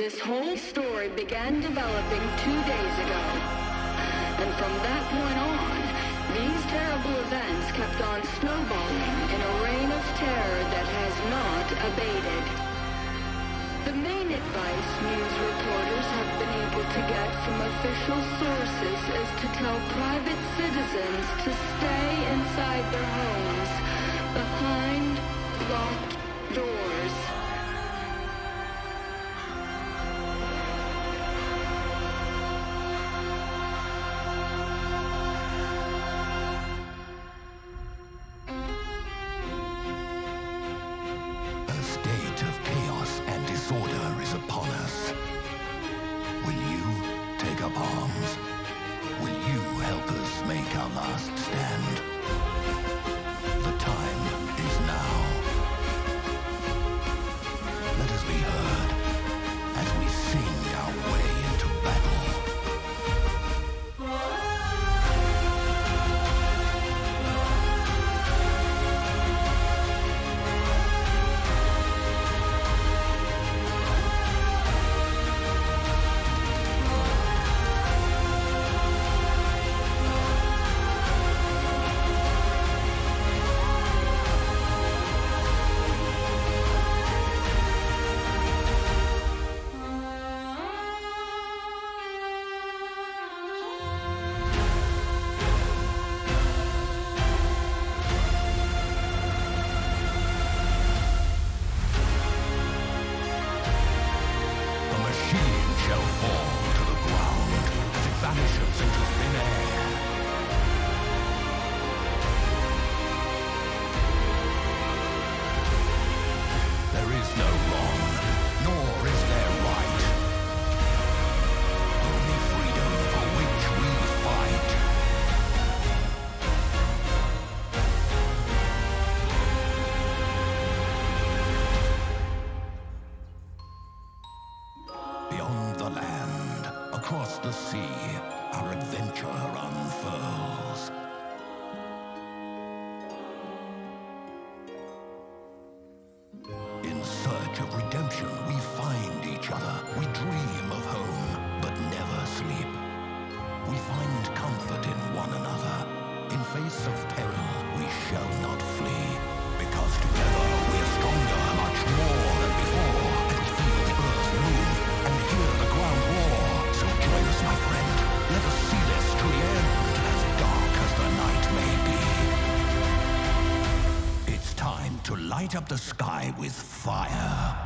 This whole story began developing 2 days ago. And from that point on, these terrible events kept on snowballing in a reign of terror that has not abated. The main advice news reporters have been able to get from official sources is to tell private citizens to stay inside their homes, behind locked doors. Across the sea, our adventure unfurls. In search of redemption, we find each other. We dream of home, but never sleep. We find comfort in one another. In face of peril, we shall not flee. Because together we're stronger, much more than before. And feel the earth move, and hear the ground roar. So join us, my friend. Let us see this to the end, as dark as the night may be. It's time to light up the sky with fire.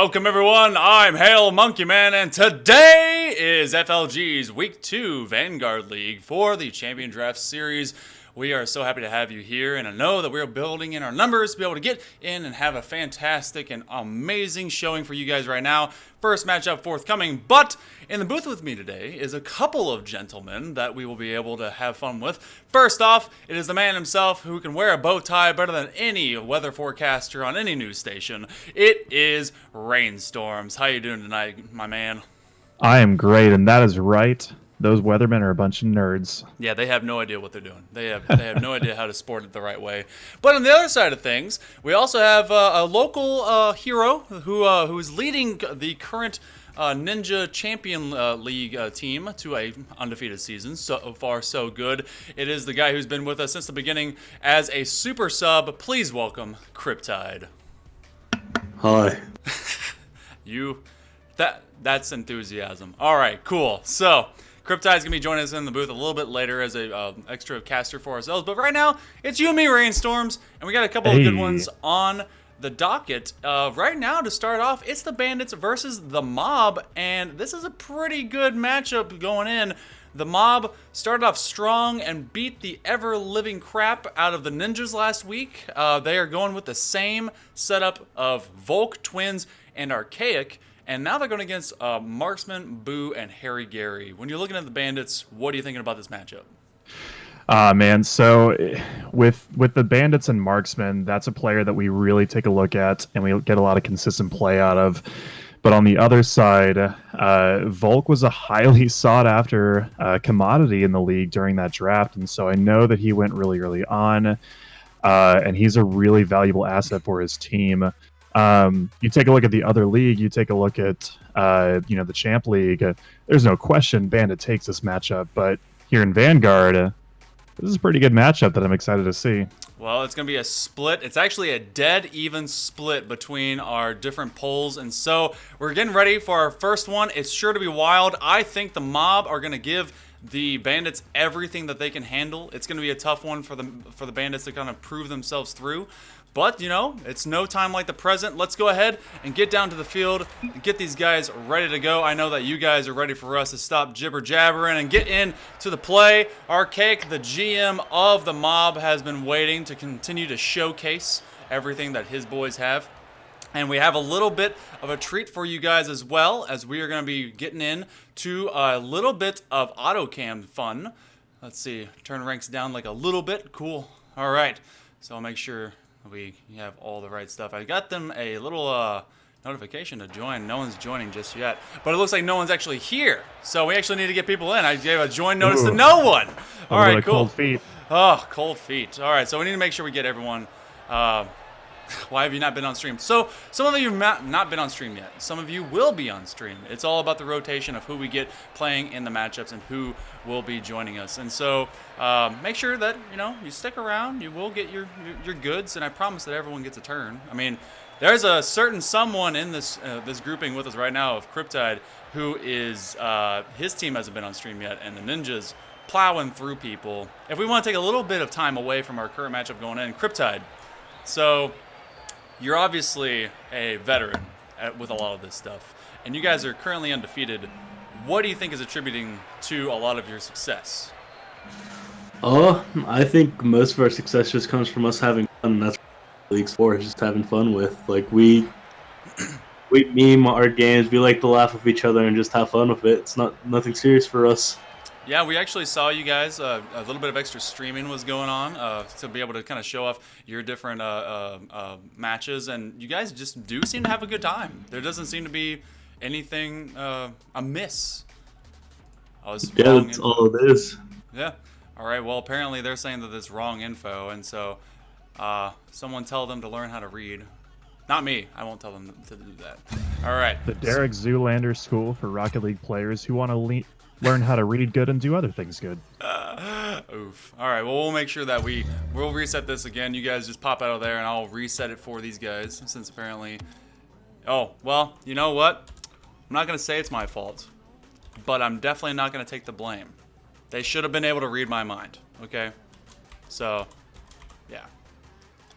Welcome everyone, I'm Hail Monkey Man, and today is FLG's Week 2 Vanguard League for the Champion Draft Series. We are so happy to have you here, and I know that we're building in our numbers to be able to get in and have a fantastic and amazing showing for you guys right now. First matchup forthcoming, but in the booth with me today is a couple of gentlemen that we will be able to have fun with. First off, it is the man himself who can wear a bow tie better than any weather forecaster on any news station. It is Rainstorms. How you doing tonight, my man? I am great, and that is right. Those weathermen are a bunch of nerds. Yeah, they have no idea what they're doing. They have no idea how to sport it the right way. But on the other side of things, we also have a local hero who is leading the current Ninja Champion League team to a undefeated season. So far, so good. It is the guy who's been with us since the beginning as a super sub. Please welcome Cryptide. Hi. That's enthusiasm. All right, cool. So Cryptide's gonna be joining us in the booth a little bit later as a extra caster for ourselves. But right now, it's you and me, Rainstorms, and we got a couple of good ones on the docket. Right now, to start off, it's the Bandits versus the Mob, and this is a pretty good matchup going in. The Mob started off strong and beat the ever-living crap out of the Ninjas last week. They are going with the same setup of Volk, Twins, and Archaic. And now they're going against Marksman, Boo, and Harry Gary. When you're looking at the Bandits, what are you thinking about this matchup? Man, so with the Bandits and Marksman, that's a player that we really take a look at, and we get a lot of consistent play out of. But on the other side, Volk was a highly sought-after commodity in the league during that draft, and so I know that he went really early on, and he's a really valuable asset for his team. You take a look at the other league, you take a look at the Champ League, there's no question Bandit takes this matchup, but here in Vanguard, this is a pretty good matchup that I'm excited to see. Well, it's going to be a split. It's actually a dead even split between our different polls, and so we're getting ready for our first one. It's sure to be wild. I think the Mob are going to give the Bandits everything that they can handle. It's going to be a tough one for the Bandits to kind of prove themselves through. But, you know, it's no time like the present. Let's go ahead and get down to the field and get these guys ready to go. I know that you guys are ready for us to stop jibber-jabbering and get into the play. Archaic, the GM of the Mob, has been waiting to continue to showcase everything that his boys have. And we have a little bit of a treat for you guys as well, as we are going to be getting in to a little bit of auto-cam fun. Let's see, turn ranks down like a little bit. Cool. All right, so I'll make sure we have all the right stuff. I got them a little notification to join. No one's joining just yet, but it looks like no one's actually here. So we actually need to get people in. I gave a join notice to no one. All right, cool. Cold feet. Oh, cold feet. All right, so we need to make sure we get everyone. Why have you not been on stream? So some of you have not been on stream yet. Some of you will be on stream. It's all about the rotation of who we get playing in the matchups and who will be joining us. And so make sure that you stick around. You will get your goods, and I promise that everyone gets a turn. I mean, there's a certain someone in this grouping with us right now of Cryptide who is his team hasn't been on stream yet, and the Ninjas plowing through people. If we want to take a little bit of time away from our current matchup going in, Cryptide. So you're obviously a veteran with a lot of this stuff, and you guys are currently undefeated. What do you think is attributing to a lot of your success? I think most of our success just comes from us having fun, and that's what League's for, is just having fun with. Like, we meme our games, we like to laugh with each other and just have fun with it. It's nothing serious for us. Yeah, we actually saw you guys. A little bit of extra streaming was going on to be able to kind of show off your different matches, and you guys just do seem to have a good time. There doesn't seem to be anything amiss. That's all it is. Yeah. All right. Well, apparently they're saying that it's wrong info, and so someone tell them to learn how to read. Not me. I won't tell them to do that. All right. The Derek Zoolander School for Rocket League players who want to learn how to read good and do other things good. Oof. All right, well, we'll make sure that we'll reset this again. You guys just pop out of there, and I'll reset it for these guys, since apparently... Oh, well, you know what? I'm not going to say it's my fault, but I'm definitely not going to take the blame. They should have been able to read my mind, okay? So, yeah.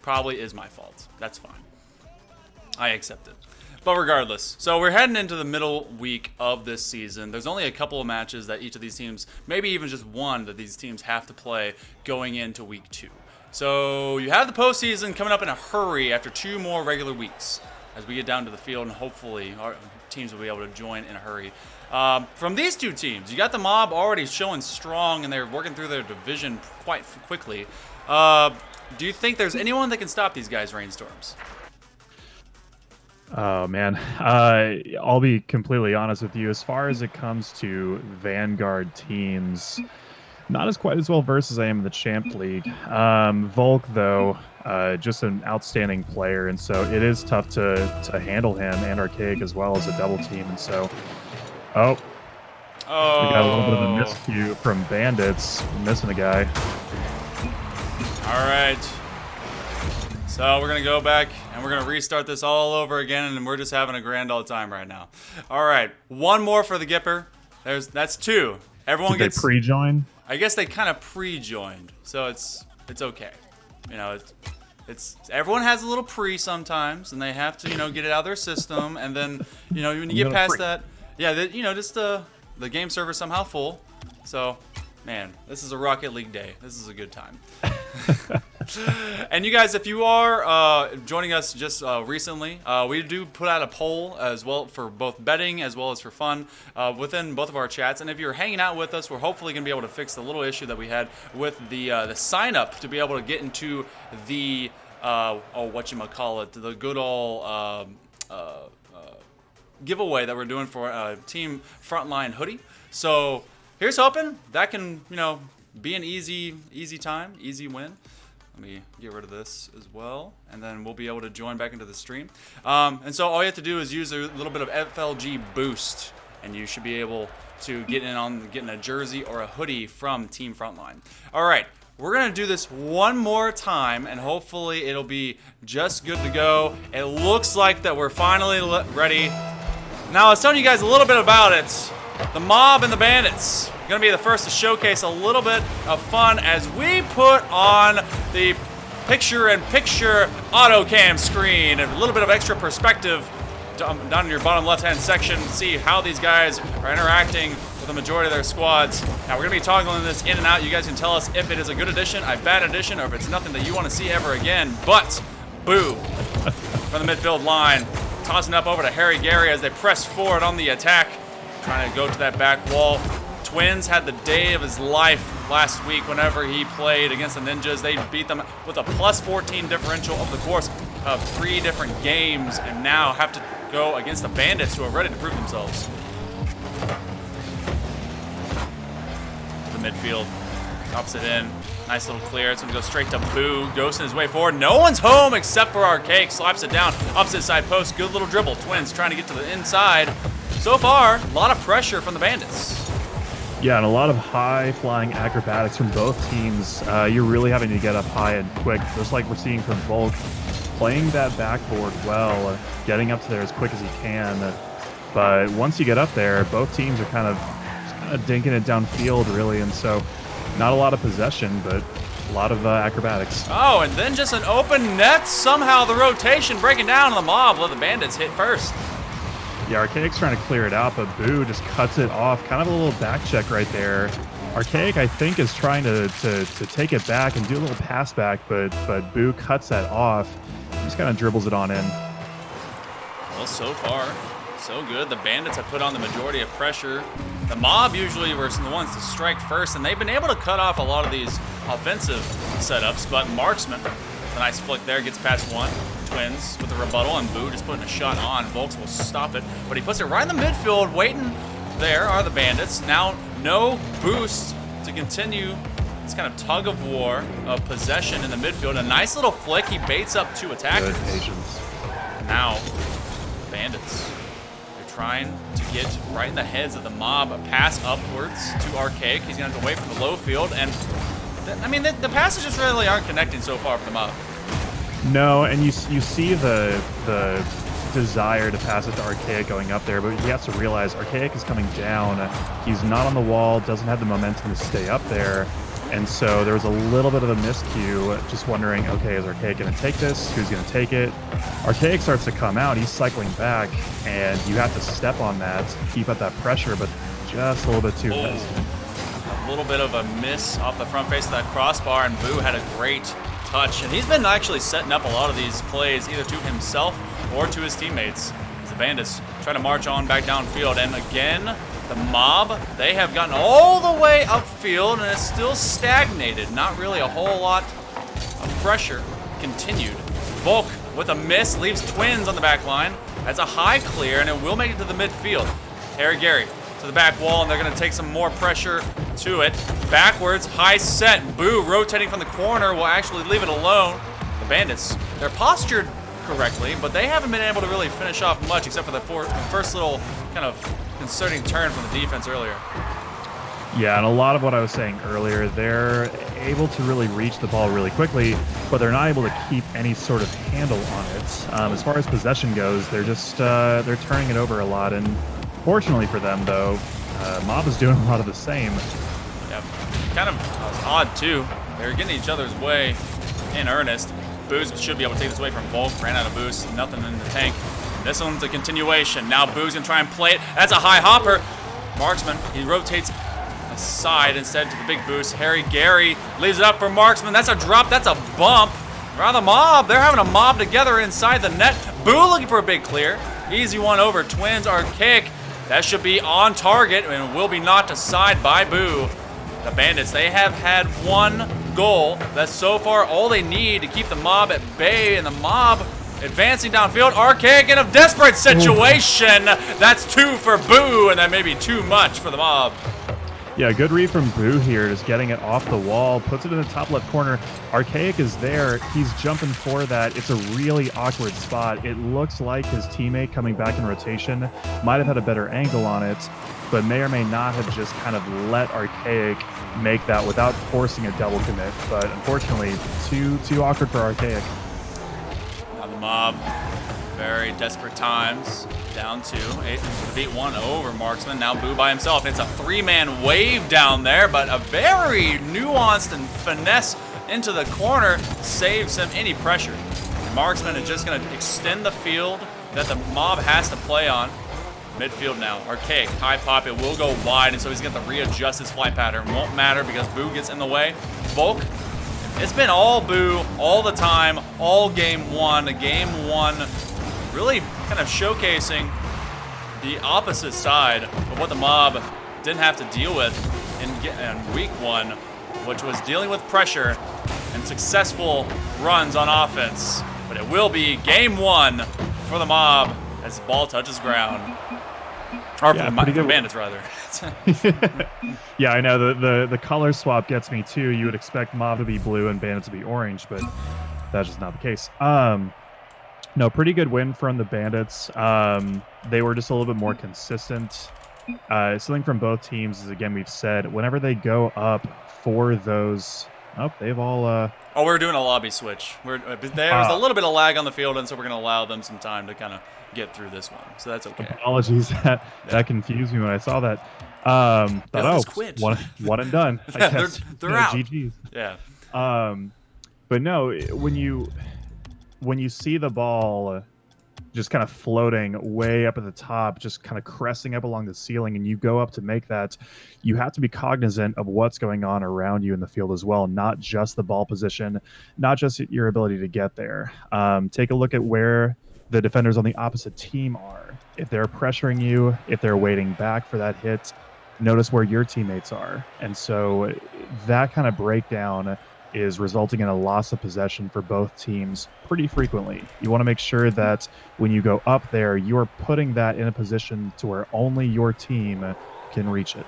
Probably is my fault. That's fine. I accept it. But regardless, so we're heading into the middle week of this season. There's only a couple of matches that each of these teams, maybe even just one, that these teams have to play going into week 2. So you have the postseason coming up in a hurry after 2 more regular weeks as we get down to the field, and hopefully our teams will be able to join in a hurry. From these 2 teams, you got the Mob already showing strong, and they're working through their division quite quickly. Do you think there's anyone that can stop these guys' Rainstorms? Oh man, I'll be completely honest with you. As far as it comes to Vanguard teams, not as quite as well versed as I am in the Champ League. Volk, though, just an outstanding player, and so it is tough to handle him and Archaic as well as a double team. And so, we got a little bit of a miscue from Bandits, missing a guy. All right. So we're going to go back, and we're going to restart this all over again, and we're just having a grand old time right now. All right. One more for the Gipper. That's 2. Everyone Did gets... they pre-join? I guess they kind of pre-joined, so it's okay. You know, it's everyone has a little pre sometimes, and they have to, get it out of their system, and then, when you get past that, just the game server's somehow full. So, man, this is a Rocket League day. This is a good time. And you guys, if you are joining us just recently, we do put out a poll as well for both betting as well as for fun within both of our chats. And if you're hanging out with us, we're hopefully going to be able to fix the little issue that we had with the sign up to be able to get into the the good old giveaway that we're doing for Team Frontline hoodie. So here's hoping that can be an easy time, easy win. Let me get rid of this as well, and then we'll be able to join back into the stream. And so all you have to do is use a little bit of FLG boost, and you should be able to get in on getting a jersey or a hoodie from Team Frontline. All right, we're gonna do this one more time, and hopefully it'll be just good to go. It looks like that we're finally ready. Now, I was telling you guys a little bit about it. The Mob and the Bandits. Going to be the first to showcase a little bit of fun as we put on the picture-in-picture auto cam screen and a little bit of extra perspective down in your bottom left-hand section to see how these guys are interacting with the majority of their squads. Now, we're going to be toggling this in and out. You guys can tell us if it is a good addition, a bad addition, or if it's nothing that you want to see ever again. But, boo, from the midfield line, tossing up over to Harry Gary as they press forward on the attack, trying to go to that back wall. Twins had the day of his life last week whenever he played against the Ninjas. They beat them with a plus 14 differential over the course of 3 different games, and now have to go against the Bandits, who are ready to prove themselves. To the midfield, drops it in. Nice little clear. It's going to go straight to Boo. Ghosting his way forward. No one's home except for Archaic. Slaps it down. Opposite side post. Good little dribble. Twins trying to get to the inside. So far, a lot of pressure from the Bandits. Yeah, and a lot of high-flying acrobatics from both teams. You're really having to get up high and quick, just like we're seeing from Volk. Playing that backboard well, getting up to there as quick as he can. But once you get up there, both teams are kind of dinking it downfield, really, and so not a lot of possession, but a lot of acrobatics. Oh, and then just an open net. Somehow the rotation breaking down, and the Mob let the Bandits hit first. Yeah, Archaic's trying to clear it out, but Boo just cuts it off. Kind of a little back check right there. Archaic, I think, is trying to take it back and do a little pass back, but Boo cuts that off. Just kind of dribbles it on in. Well, so far, so good. The Bandits have put on the majority of pressure. The Mob usually were the ones to strike first, and they've been able to cut off a lot of these offensive setups, but Marksman, a nice flick there, gets past one. Twins with a rebuttal, and Boo just putting a shot on. Volks will stop it, but he puts it right in the midfield. Waiting there are the Bandits. Now no boost to continue this kind of tug of war of possession in the midfield. A nice little flick. He baits up 2 attackers. Good patience. Now, Bandits. They're trying to get right in the heads of the Mob. A pass upwards to Archaic. He's going to have to wait for the low field, and the passes just really aren't connecting so far for the Mob. No, and you see the desire to pass it to Archaic going up there, but he has to realize Archaic is coming down. He's not on the wall, doesn't have the momentum to stay up there. And so there was a little bit of a miscue, just wondering, okay, is Archaic going to take this? Who's going to take it? Archaic starts to come out. He's cycling back, and you have to step on that, keep up that pressure, but just a little bit too hesitant. A little bit of a miss off the front face of that crossbar, and Boo had a great touch. And he's been actually setting up a lot of these plays, either to himself or to his teammates. As the Bandits try to march on back downfield, and again, the mob, they have gotten all the way upfield, and it's still stagnated. Not really a whole lot of pressure continued. Volk with a miss leaves Twins on the back line. That's a high clear, and it will make it to the midfield. Harry Gary to the back wall, and they're going to take some more pressure to it. Backwards, high set. Boo rotating from the corner will actually leave it alone. The Bandits, they're postured correctly, but they haven't been able to really finish off much except for the first little kind of concerning turn from the defense earlier. Yeah, and a lot of what I was saying earlier, they're able to really reach the ball really quickly, but they're not able to keep any sort of handle on it. As far as possession goes, they're just they're turning it over a lot, and fortunately for them, though, Mob is doing a lot of the same. Yeah, kind of odd too. They're getting each other's way in earnest. Booze should be able to take this away from Volk. Ran out of boost, nothing in the tank. This one's a continuation. Now Boo's gonna try and play it. That's a high hopper. Marksman, he rotates aside instead to the big boost. Harry Gary leaves it up for Marksman. That's a drop, that's a bump. Around the mob, they're having a mob together inside the net. Boo looking for a big clear. Easy one over Twins. Archaic, that should be on target and will be knocked aside by Boo. The Bandits, they have had one goal. That's so far all they need to keep the mob at bay, and the mob advancing downfield. Archaic in a desperate situation. That's two for Boo, and that may be too much for the mob. Yeah, good read from Boo here, just getting it off the wall, puts it in the top left corner. Archaic is there. He's jumping for that. It's a really awkward spot. It looks like his teammate coming back in rotation might have had a better angle on it, but may or may not have just kind of let Archaic make that without forcing a double commit. But unfortunately, too awkward for Archaic. Now the mob, very desperate times. Down two, beat one over Marksman. Now Boo by himself. It's a three-man wave down there, but a very nuanced and finesse into the corner saves him any pressure. Marksman is just going to extend the field that the mob has to play on. Midfield now. Archaic, high pop. It will go wide, and so he's going to have to readjust his flight pattern. Won't matter because Boo gets in the way. Volk, it's been all Boo all the time, all game one. Game one really kind of showcasing the opposite side of what the mob didn't have to deal with in week one, which was dealing with pressure and successful runs on offense. But it will be game one for the mob as the ball touches ground. Or Yeah, for pretty the good. Bandits, rather. Yeah, I know the color swap gets me too. You would expect Mob to be blue and Bandit to be orange, but that's just not the case. No, pretty good win from the Bandits. They were just a little bit more consistent. Something from both teams is, again, we've said, whenever they go up for those... Oh, they've all... Oh, we're doing a lobby switch. There's a little bit of lag on the field, and so we're going to allow them some time to kind of get through this one. So that's okay. Apologies, that confused me when I saw that. Thought, just quit. One and done. I Yeah, guess. they're out. GG's. Yeah. But no, when you see the ball just kind of floating way up at the top, just kind of cresting up along the ceiling, and you go up to make that, you have to be cognizant of what's going on around you in the field as well, not just the ball position, not just your ability to get there. Take a look at where the defenders on the opposite team are. If they're pressuring you, if they're waiting back for that hit, notice where your teammates are. And so that kind of breakdown is resulting in a loss of possession for both teams pretty frequently. You want to make sure that when you go up there, you are putting that in a position to where only your team can reach it.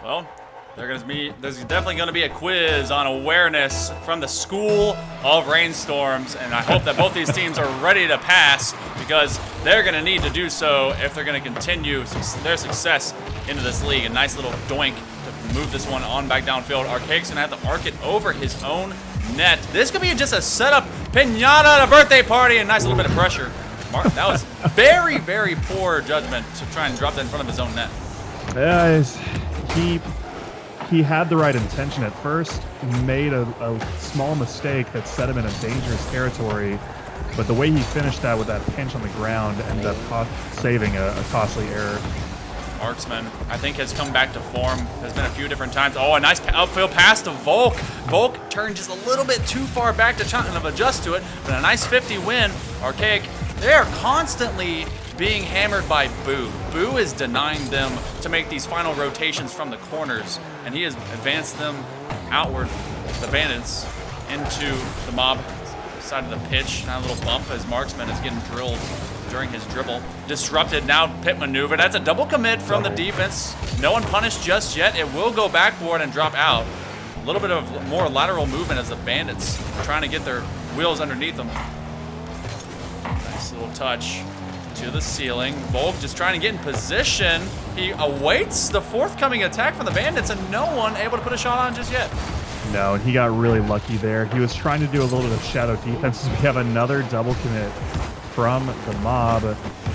Well, there's definitely going to be a quiz on awareness from the School of Rainstorms, and I hope that both these teams are ready to pass, because they're going to need to do so if they're going to continue their success into this league. A nice little doink to move this one on back downfield. Archaic's going to have to arc it over his own net. This could be just a setup pinata at a birthday party, and nice little bit of pressure. That was very, very poor judgment to try and drop that in front of his own net. Guys, he had the right intention at first, made a small mistake that set him in a dangerous territory, but the way he finished that with that pinch on the ground ended up saving a costly error. Marksman, I think, has come back to form. There's been a few different times. Oh, a nice outfield pass to Volk. Volk turned just a little bit too far back to try and adjust to it, but a nice 50 win. Archaic, they are constantly being hammered by Boo. Boo is denying them to make these final rotations from the corners, and he has advanced them outward, the Bandits, into the mob side of the pitch. Now a little bump as Marksman is getting drilled during his dribble. Disrupted now, pit maneuver. That's a double commit from the defense. No one punished just yet. It will go backboard and drop out. A little bit of more lateral movement as the Bandits are trying to get their wheels underneath them. Nice little touch to the ceiling. Volk just trying to get in position. He awaits the forthcoming attack from the Bandits, and no one able to put a shot on just yet. No, and he got really lucky there. He was trying to do a little bit of shadow defense. We have another double commit from the mob,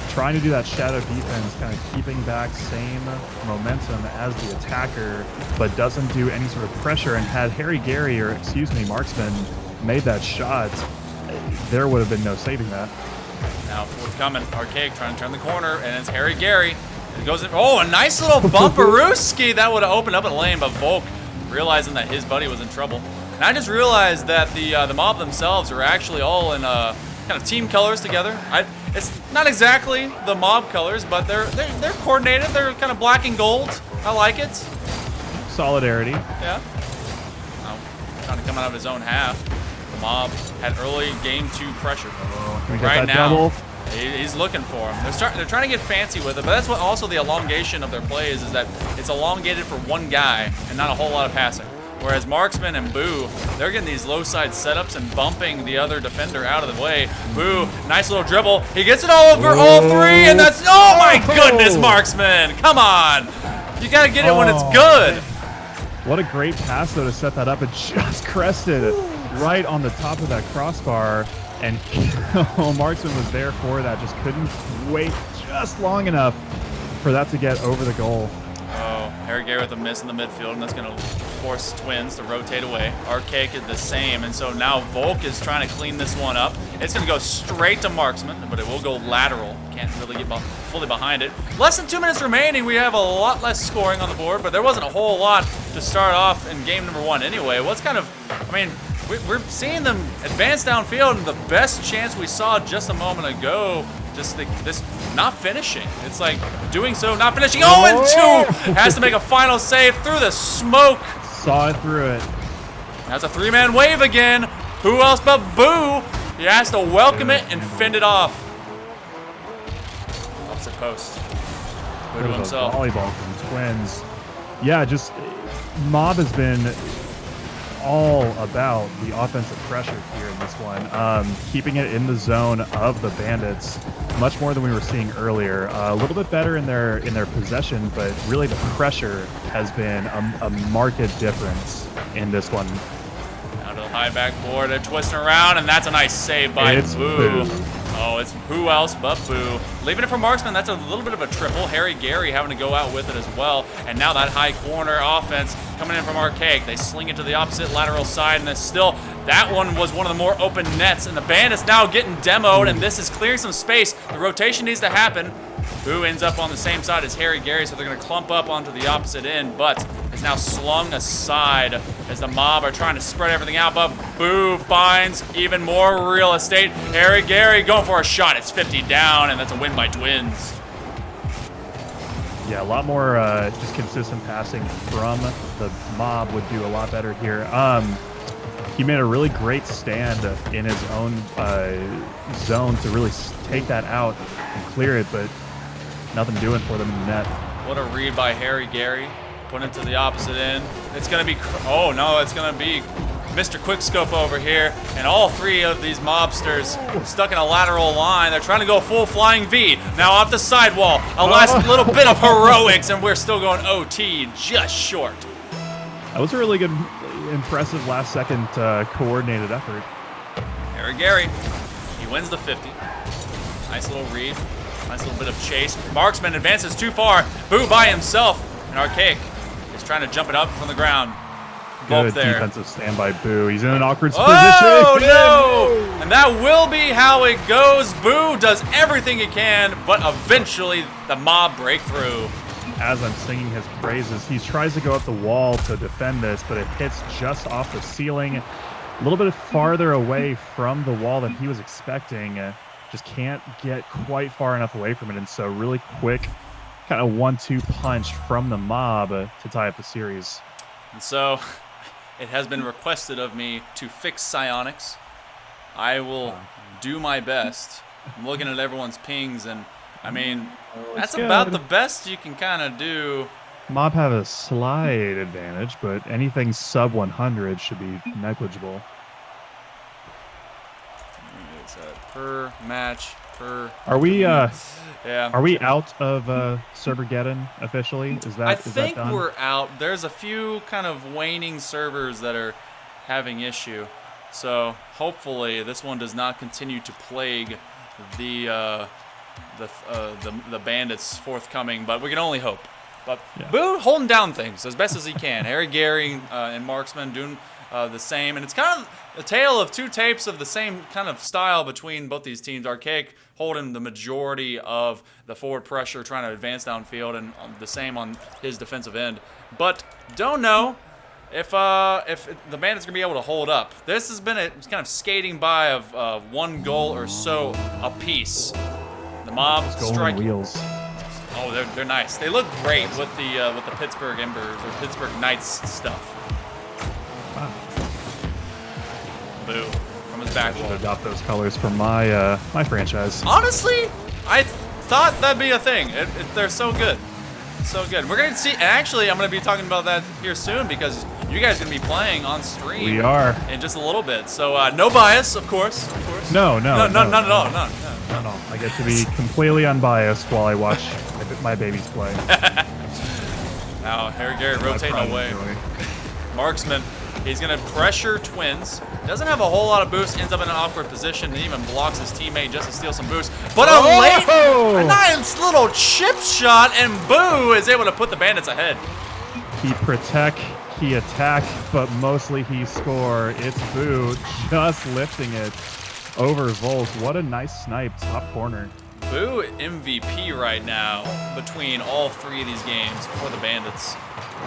trying to do that shadow defense, kind of keeping back same momentum as the attacker, but doesn't do any sort of pressure. And had Marksman made that shot, there would have been no saving that. Now forthcoming, Archaic trying to turn the corner, and it's Harry Gary. It goes in, oh, a nice little bumperooski. That would have opened up a lane, but Volk realizing that his buddy was in trouble. And I just realized that the mob themselves are actually all in kind of team colors together. It's not exactly the mob colors, but they're coordinated. They're kind of black and gold. I like it. Solidarity. Yeah. Trying to come out of his own half. The mob had early game 2 pressure. Right now, double? He's looking for him. They're trying to get fancy with it, but that's what also the elongation of their plays is that it's elongated for one guy and not a whole lot of passing. Whereas Marksman and Boo, they're getting these low side setups and bumping the other defender out of the way. Boo, nice little dribble. He gets it all over all three, and that's, oh my goodness, Marksman. Come on. You got to get it when it's good. What a great pass, though, to set that up. It just crested right on the top of that crossbar, and Marksman was there for that. Just couldn't wait just long enough for that to get over the goal. Oh, Harry Gary with a miss in the midfield, and that's going to force Twins to rotate away. Archaic is the same, and so now Volk is trying to clean this one up. It's going to go straight to Marksman, but it will go lateral. Can't really get fully behind it. Less than 2 minutes remaining. We have a lot less scoring on the board, but there wasn't a whole lot to start off in game number 1 anyway. What's kind of, I mean, we're seeing them advance downfield, and the best chance we saw just a moment ago, just this not finishing. It's like doing so, not finishing. 0-2! Has to make a final save through the smoke. Saw it through it. That's a 3-man wave again. Who else but Boo? He has to welcome it and fend it off. Opposite post. Boo to himself. Volleyball from Twins. Yeah, just Mob has been all about the offensive pressure here in this one, keeping it in the zone of the Bandits much more than we were seeing earlier. A little bit better in their possession, but really the pressure has been a marked difference in this one. Now to the high backboard, they're twisting around, and that's a nice save by Boo. Oh, it's who else but Boo. Leaving it for Marksman, that's a little bit of a triple. Harry Gary having to go out with it as well. And now that high corner offense coming in from Archaic. They sling it to the opposite lateral side, and then still, that one was one of the more open nets. And the Bandits now getting demoed, and this is clearing some space. The rotation needs to happen. Boo ends up on the same side as Harry Gary, so they're going to clump up onto the opposite end, but is now slung aside as the mob are trying to spread everything out, but Boo finds even more real estate. Harry Gary going for a shot. It's 50 down, and that's a win by Twins. Yeah, a lot more just consistent passing from the mob would do a lot better here. He made a really great stand in his own zone to really take that out and clear it, but nothing doing for them in the net. What a read by Harry Gary. Put it to the opposite end. It's going to be, oh no, it's going to be Mr. Quickscope over here. And all three of these mobsters stuck in a lateral line. They're trying to go full flying V. Now off the sidewall. A last little bit of heroics, and we're still going OT just short. That was a really good, impressive last second coordinated effort. Harry Gary, he wins the 50. Nice little read. Nice little bit of chase. Marksman advances too far. Boo by himself. And Archaic He's trying to jump it up from the ground. Good There. defensive stand by Boo. He's in an awkward Oh, position. no! And that will be how it goes. Boo does everything he can, but eventually the mob break through. As I'm singing his praises, he tries to go up the wall to defend this, but it hits just off the ceiling. A little bit farther away from the wall than he was expecting. Just can't get quite far enough away from it. And so really quick kind of 1-2 punch from the mob to tie up the series. And so it has been requested of me to fix psionics. I will do my best. I'm looking at everyone's pings, and I mean, that's about the best you can kind of do. Mob have a slight advantage, but anything sub 100 should be negligible. It's per match, per... Are we yeah. Are we out of Servergeddon officially? Is that I is that think done? we're out. There's a few kind of waning servers that are having issue. So hopefully this one does not continue to plague the bandits forthcoming, but we can only hope. But Yeah. Boo holding down things as best as he can. Harry Gary and Marksman doing the same, and it's kind of a tale of two tapes of the same kind of style between both these teams. Archaic holding the majority of the forward pressure, trying to advance downfield, and the same on his defensive end. But don't know if the Bandits are gonna be able to hold up. This has been a kind of skating by of one goal or so apiece. The mob Golden striking. wheels. Oh, they're nice. They look great with the Pittsburgh Embers or Pittsburgh Knights stuff. Wow. Boo from his back Should wall. adopt those colors for my my franchise. Honestly, I thought that'd be a thing. They're so good. So good. We're going to see, and actually, I'm going to be talking about that here soon because you guys are going to be playing on stream. We are. In just a little bit. So, no bias, of course. Of course. No, None at all. None. No. I get to be completely unbiased while I watch my babies play. Now, Harry Gary rotating pride and away. joy. Marksman, he's going to pressure Twins. Doesn't have a whole lot of boost. Ends up in an awkward position and even blocks his teammate just to steal some boost. But a nice little chip shot, and Boo is able to put the Bandits ahead. He protect, he attack, but mostly he score. It's Boo just lifting it over Volt. What a nice snipe, top corner. Boo MVP right now between all three of these games for the Bandits.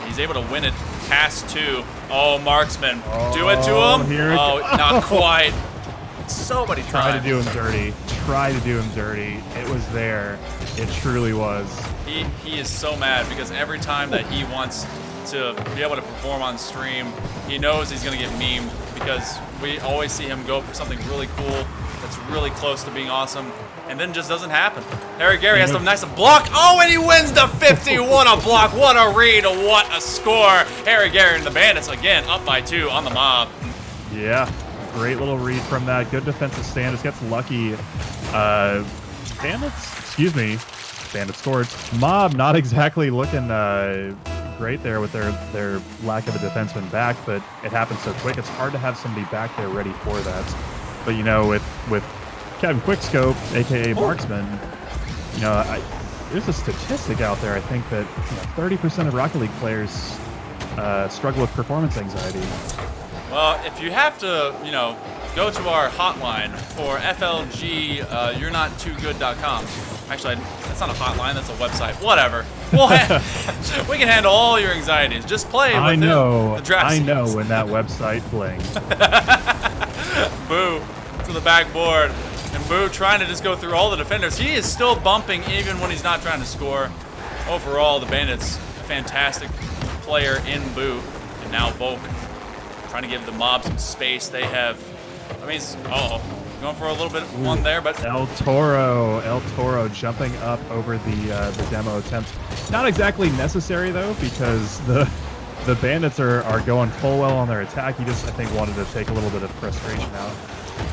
He's able to win it past two. Oh, Marksman. Do it to him. Here it Not quite. So many Try times. to do him dirty. Try to do him dirty. It was there. It truly was. He is so mad because every time that he wants to be able to perform on stream, he knows he's going to get memed because we always see him go for something really cool that's really close to being awesome, and then just doesn't happen. Harry Gary has some nice block. Oh, and he wins the 50. What a block. What a read. What a score. Harry Gary and the Bandits again up by 2 on the mob. Yeah, great little read from that. Good defensive stand. Just gets lucky. Bandits scored. Mob not exactly looking great there with their lack of a defenseman back, but it happened so quick. It's hard to have somebody back there ready for that. But you know, with Kevin Quickscope, aka Marksman, you know, there's a statistic out there. I think that 30% of Rocket League players struggle with performance anxiety. Well, if you have to, go to our hotline for FLG, you're-not-too-good.com. Actually, that's not a hotline, that's a website. Whatever. We can handle all your anxieties. Just play with the draft I series. know when that website blings. Boo to the backboard. And Boo trying to just go through all the defenders. He is still bumping even when he's not trying to score. Overall, the Bandits, a fantastic player in Boo. And now Volk trying to give the mob some space. They have, going for a little bit of one there, but El Toro jumping up over the demo attempt. Not exactly necessary though, because the Bandits are going full well on their attack. He just, I think, wanted to take a little bit of frustration out.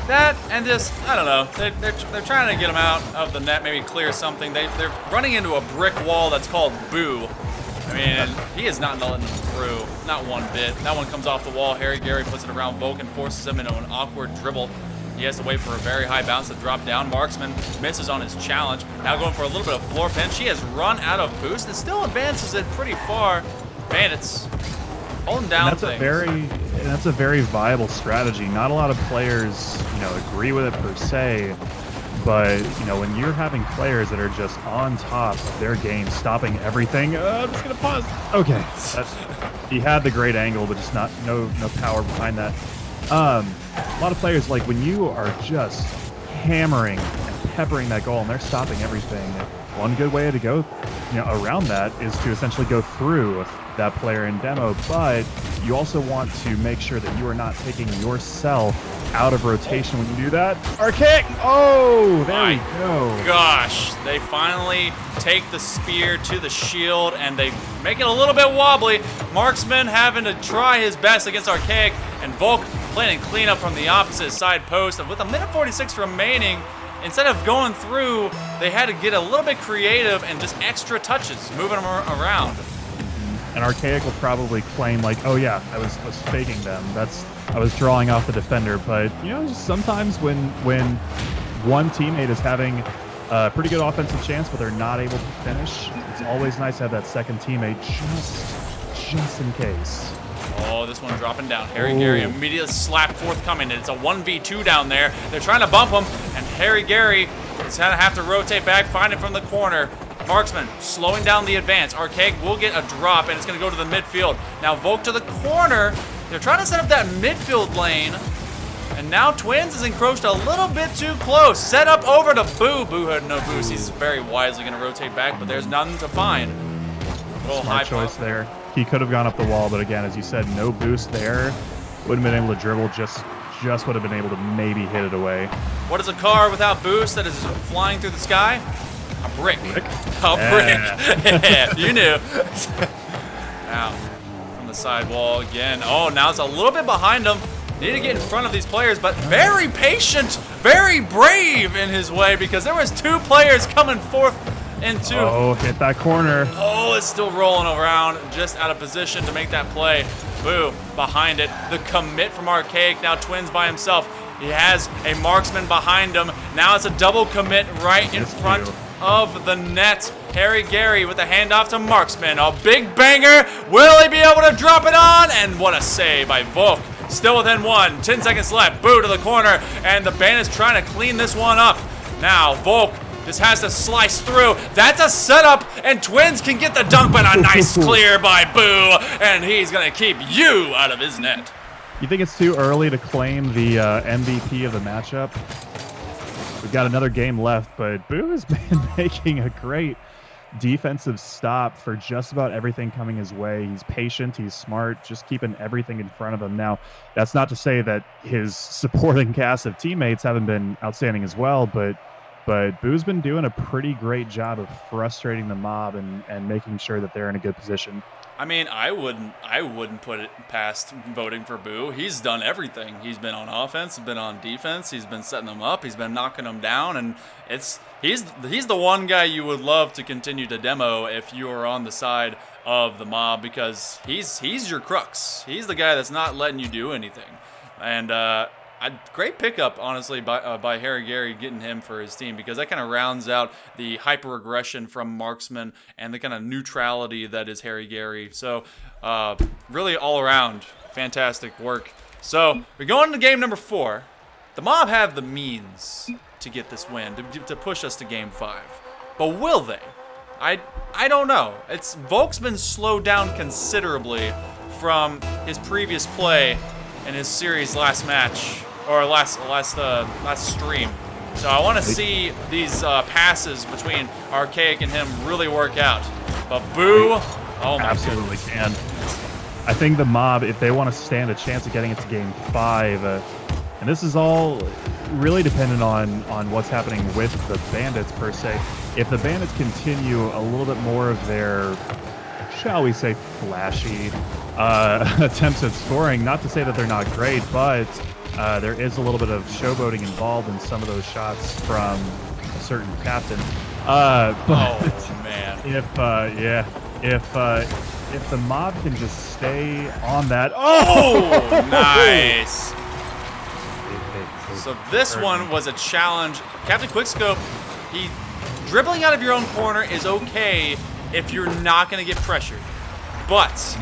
that and just, I don't know, they're trying to get him out of the net, maybe clear something. They're running into a brick wall that's called Boo. I mean, he is not letting them through, not one bit. That one comes off the wall. Harry Gary puts it around Volk and forces him into an awkward dribble. He has to wait for a very high bounce to drop down. Marksman misses on his challenge. Now going for a little bit of floor pinch. He has run out of boost and still advances it pretty far. Bandits holding down And things. that's a very viable strategy. Not a lot of players, agree with it per se, but when you're having players that are just on top of their game, stopping everything. I'm just gonna pause. Okay, he had the great angle, but just no power behind that. A lot of players, like when you are just hammering and peppering that goal and they're stopping everything, one good way to go around that is to essentially go through that player in demo, but you also want to make sure that you are not taking yourself out of rotation when you do that. Archaic! Oh, there we go. Gosh, they finally take the spear to the shield and they make it a little bit wobbly. Marksman having to try his best against Archaic, and Volk planning cleanup from the opposite side post. And with a minute 46 remaining, instead of going through, they had to get a little bit creative and just extra touches, moving them around. And Archaic will probably claim like, oh yeah, I was faking them. I was drawing off the defender. But just sometimes when one teammate is having a pretty good offensive chance, but they're not able to finish, it's always nice to have that second teammate just in case. Oh, this one dropping down. Harry Gary immediately slap forthcoming. It's a 1v2 down there. They're trying to bump him, and Harry Gary is going to have to rotate back, find it from the corner. Marksman slowing down the advance. Archaic will get a drop, and it's going to go to the midfield. Now Volk to the corner. They're trying to set up that midfield lane, and now Twins is encroached a little bit too close. Set up over to Boo. Boo had no boost. He's very wisely going to rotate back, but there's nothing to find. Smart choice there. He could have gone up the wall, but again, as you said, no boost there. Wouldn't have been able to dribble, just would have been able to maybe hit it away. What is a car without boost that is flying through the sky? A brick. A brick. Yeah, you knew. Now, from the side wall again. Oh, now it's a little bit behind him. Need to get in front of these players, but very patient, very brave in his way, because there was two players coming forth into. Oh, hit that corner. Oh, it's still rolling around, just out of position to make that play. Boo, behind it. The commit from Archaic. Now Twins by himself. He has a marksman behind him. Now it's a double commit right in front of the net. Harry Gary with a handoff to Marksman. A big banger. Will he be able to drop it on? And what a save by Volk. Still within one. 10 seconds left. Boo to the corner. And the Bandits trying to clean this one up. Now Volk just has to slice through. That's a setup, and Twins can get the dunk, but a nice clear by Boo, and he's going to keep you out of his net. You think it's too early to claim the MVP of the matchup? We've got another game left, but Boo has been making a great defensive stop for just about everything coming his way. He's patient, he's smart, just keeping everything in front of him. Now, that's not to say that his supporting cast of teammates haven't been outstanding as well, but Boo's been doing a pretty great job of frustrating the mob and making sure that they're in a good position. I mean, I wouldn't put it past voting for Boo. He's done everything. He's been on offense, he's been on defense, he's been setting them up, he's been knocking them down, and he's the one guy you would love to continue to demo if you are on the side of the mob, because he's your crux. He's the guy that's not letting you do anything. And a great pickup, honestly, by Harry Gary, getting him for his team, because that kind of rounds out the hyper-aggression from Marksman and the kind of neutrality that is Harry Gary. So really all around, fantastic work. So we go into game number 4. The mob have the means to get this win, to push us to game 5. But will they? I don't know. Volk's been slowed down considerably from his previous play in his series last match. Or last stream. So I want to see these passes between Archaic and him really work out. But Boo, oh my absolutely can. I think the mob, if they want to stand a chance of getting it to game 5, and this is all really dependent on what's happening with the Bandits per se. If the Bandits continue a little bit more of their, shall we say, flashy attempts at scoring, not to say that they're not great, but there is a little bit of showboating involved in some of those shots from a certain captain. But oh man! If the mob can just stay on that, nice. So this one was a challenge. Captain Quickscope, dribbling out of your own corner is okay if you're not going to get pressured. but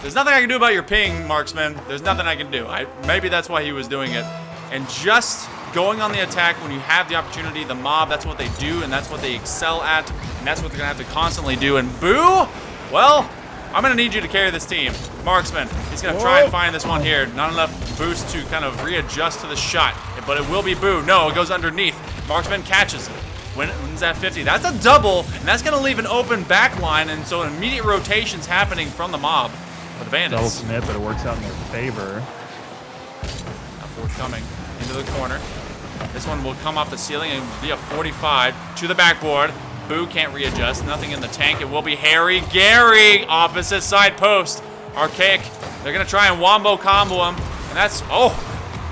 there's nothing I can do about your ping, Marksman. There's nothing I can do. Maybe that's why he was doing it. And just going on the attack when you have the opportunity, the mob, that's what they do, and that's what they excel at, and that's what they're going to have to constantly do. And Boo, well, I'm going to need you to carry this team. Marksman, he's going to try and find this one here. Not enough boost to kind of readjust to the shot, but it will be Boo. No, it goes underneath. Marksman catches it. Wins at 50. That's a double, and that's going to leave an open back line, and so immediate rotations happening from the mob. For the Bandits. Double submit, but it works out in their favor. Now forthcoming into the corner. This one will come off the ceiling and be a 45 to the backboard. Boo can't readjust. Nothing in the tank. It will be Harry Gary. Opposite side post. Archaic. They're going to try and wombo combo him. And that's,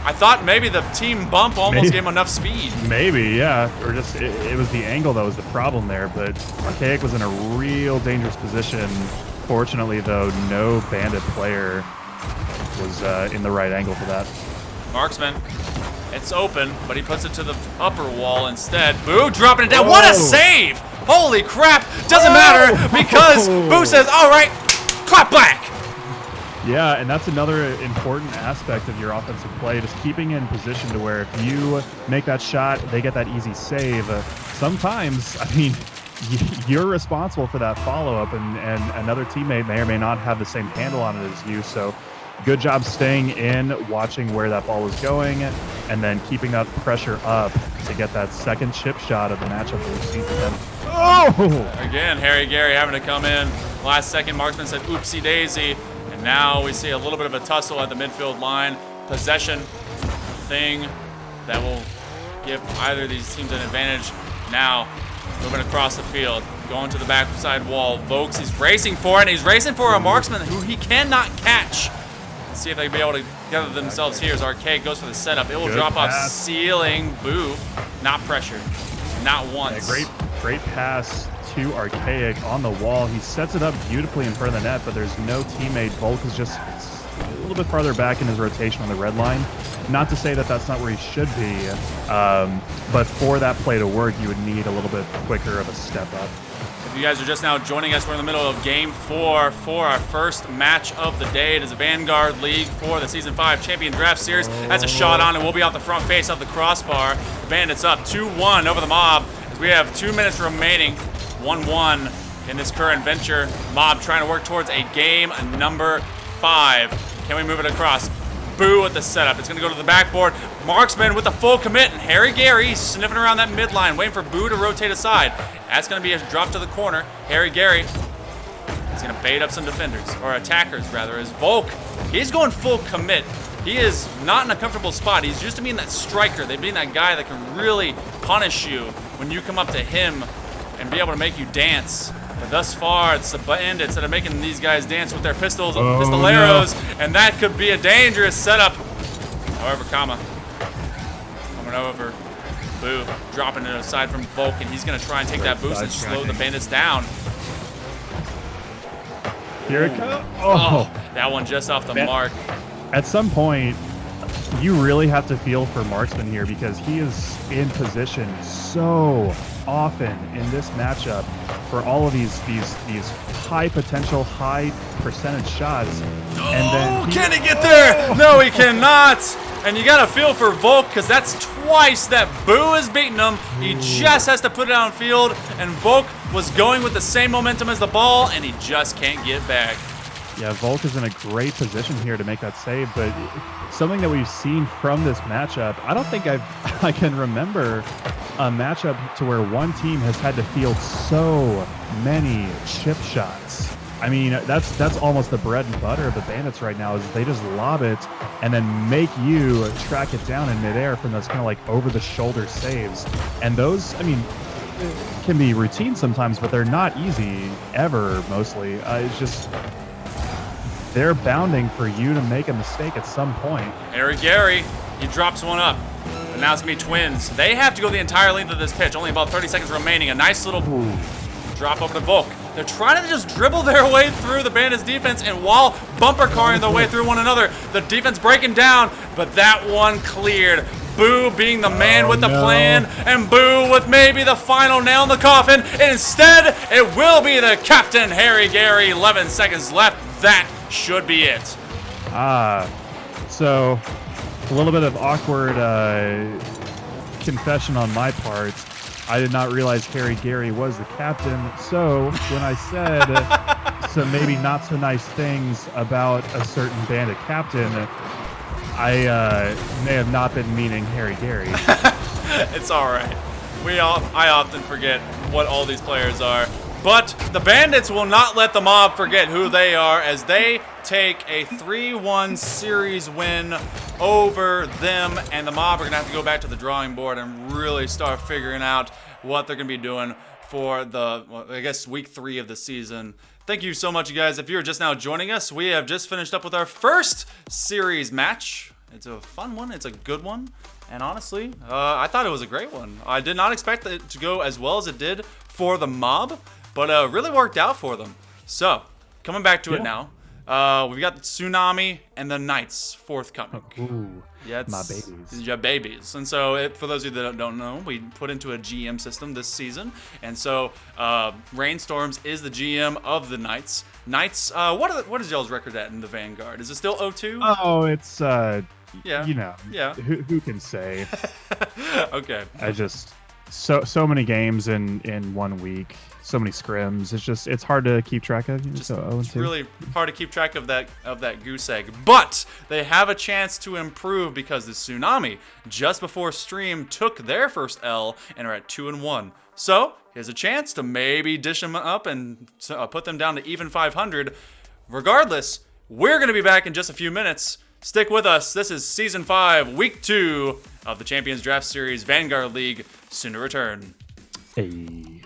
I thought maybe the team bump almost gave him enough speed. Maybe, yeah. Or just, it was the angle that was the problem there. But Archaic was in a real dangerous position. Fortunately, though, no Bandit player was in the right angle for that. Marksman. It's open, but he puts it to the upper wall instead. Boo dropping it down. What a save! Holy crap! Doesn't matter because Boo says, all right, clap back. Yeah, and that's another important aspect of your offensive play, just keeping in position to where if you make that shot, they get that easy save. Sometimes, I mean, you're responsible for that follow-up, and another teammate may or may not have the same handle on it as you, so good job staying in, watching where that ball was going, and then keeping that pressure up to get that second chip shot of the matchup that we've seen from them. Oh! Again, Harry Gary having to come in. Last second, Marksman said, oopsie daisy. And now we see a little bit of a tussle at the midfield line. Possession, thing that will give either of these teams an advantage. Now, moving across the field, going to the backside wall. Vokes, he's racing for it, and he's racing for a Marksman who he cannot catch. Let's see if they can be able to gather themselves here as Arcade goes for the setup. It will drop off ceiling. Boo. Not pressured. Not once. Yeah, great pass to Archaic on the wall. He sets it up beautifully in front of the net, but there's no teammate. Volk is just a little bit farther back in his rotation on the red line. Not to say that that's not where he should be, but for that play to work, you would need a little bit quicker of a step up. If you guys are just now joining us, we're in the middle of Game 4 for our first match of the day. It is a Vanguard League for the Season 5 Champion Draft Series. That's a shot on, and we'll be off the front face of the crossbar. The Bandits up 2-1 over the Mob as we have 2 minutes remaining. 1-1 in this current venture. Mob trying to work towards a game number 5. Can we move it across? Boo at the setup. It's going to go to the backboard. Marksman with the full commit, and Harry Gary sniffing around that midline, waiting for Boo to rotate aside. That's going to be a drop to the corner. Harry Gary is going to bait up some defenders, or attackers rather, as Volk, he's going full commit. He is not in a comfortable spot. He's used to being that striker. They've been that guy that can really punish you when you come up to him and be able to make you dance. But thus far, it's the Bandits that are making these guys dance with their pistols, pistoleros, and that could be a dangerous setup. However, coming over, Boo, dropping it aside from Volk, and he's going to try and take that boost and slow the Bandits down. Here it comes. Oh, that one just off the mark. At some point, you really have to feel for Marksman here because he is in position so often in this matchup for all of these high potential, high percentage shots. And then can he get there? No, he cannot. And you got to feel for Volk because that's twice that Boo is beating him. He just has to put it downfield, and Volk was going with the same momentum as the ball, and he just can't get back. Yeah, Volk is in a great position here to make that save, but something that we've seen from this matchup, I don't think I can remember a matchup to where one team has had to field so many chip shots. I mean, that's almost the bread and butter of the Bandits right now, is they just lob it and then make you track it down in midair from those kind of like over-the-shoulder saves. And those, I mean, can be routine sometimes, but they're not easy ever, mostly. It's just, they're bounding for you to make a mistake at some point. Harry Gary, he drops one up. And now it's going to be Twins. They have to go the entire length of this pitch. Only about 30 seconds remaining. A nice little drop over to Volk. They're trying to just dribble their way through the Bandits defense, and while bumper carring their way through one another, the defense breaking down, but that one cleared. Boo being the man with the no. plan, and Boo with maybe the final nail in the coffin. Instead, it will be the captain, Harry Gary. 11 seconds left. That should be it. So a little bit of awkward confession on my part. I did not realize Harry Gary was the captain. So when I said some maybe not so nice things about a certain bandit captain, I may have not been meaning Harry Gary. It's all right. I often forget what all these players are. But the Bandits will not let the mob forget who they are as they take a 3-1 series win over them. And the mob are going to have to go back to the drawing board and really start figuring out what they're going to be doing for the, well, I guess, week 3 of the season. Thank you so much, you guys. If you're just now joining us, we have just finished up with our first series match. It's a fun one. It's a good one. And honestly, I thought it was a great one. I did not expect it to go as well as it did for the mob, but really worked out for them. So, coming back to it now, we've got Tsunami and the Knights forthcoming. Ooh, Yeah, it's my babies. Yeah, babies. And so, for those of you that don't know, we put into a GM system this season. And so, Rainstorms is the GM of the Knights. Knights, what is y'all's record at in the Vanguard? Is it still 0-2? Oh, it's Yeah. you know, Yeah. who can say? Okay. I just so many games in 1 week, so many scrims. It's hard to keep track of. It's 0-2. really hard to keep track of that goose egg. But they have a chance to improve because the Tsunami, just before stream, took their first L and are at 2-1. So here's a chance to maybe dish them up and put them down to even 500. Regardless, we're going to be back in just a few minutes. Stick with us. This is Season 5, Week 2 of the Champions Draft Series Vanguard League. Soon to return. Hey.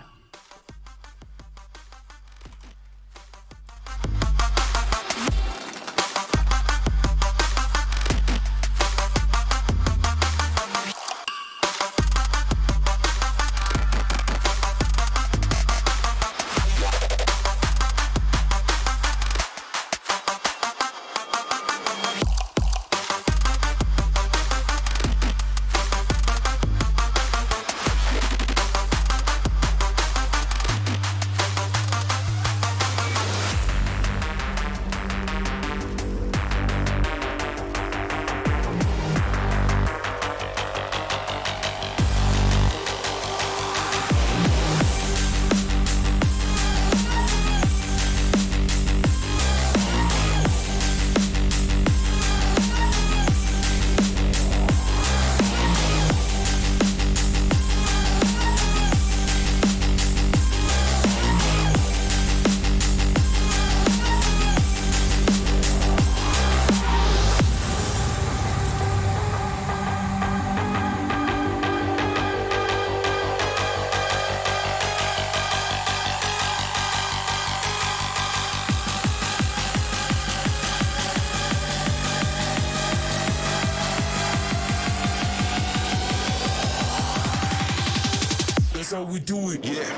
That's how we do it. Yeah.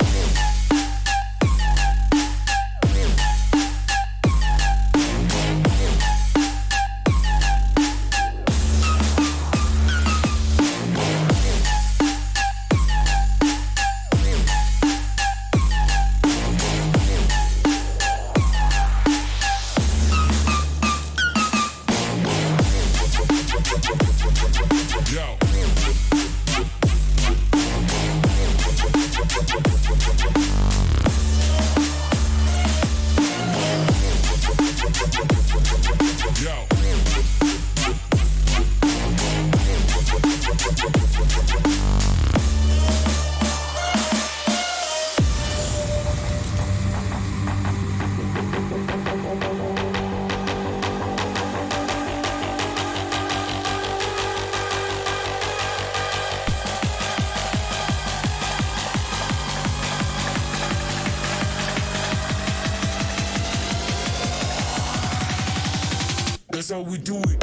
That's how we do it.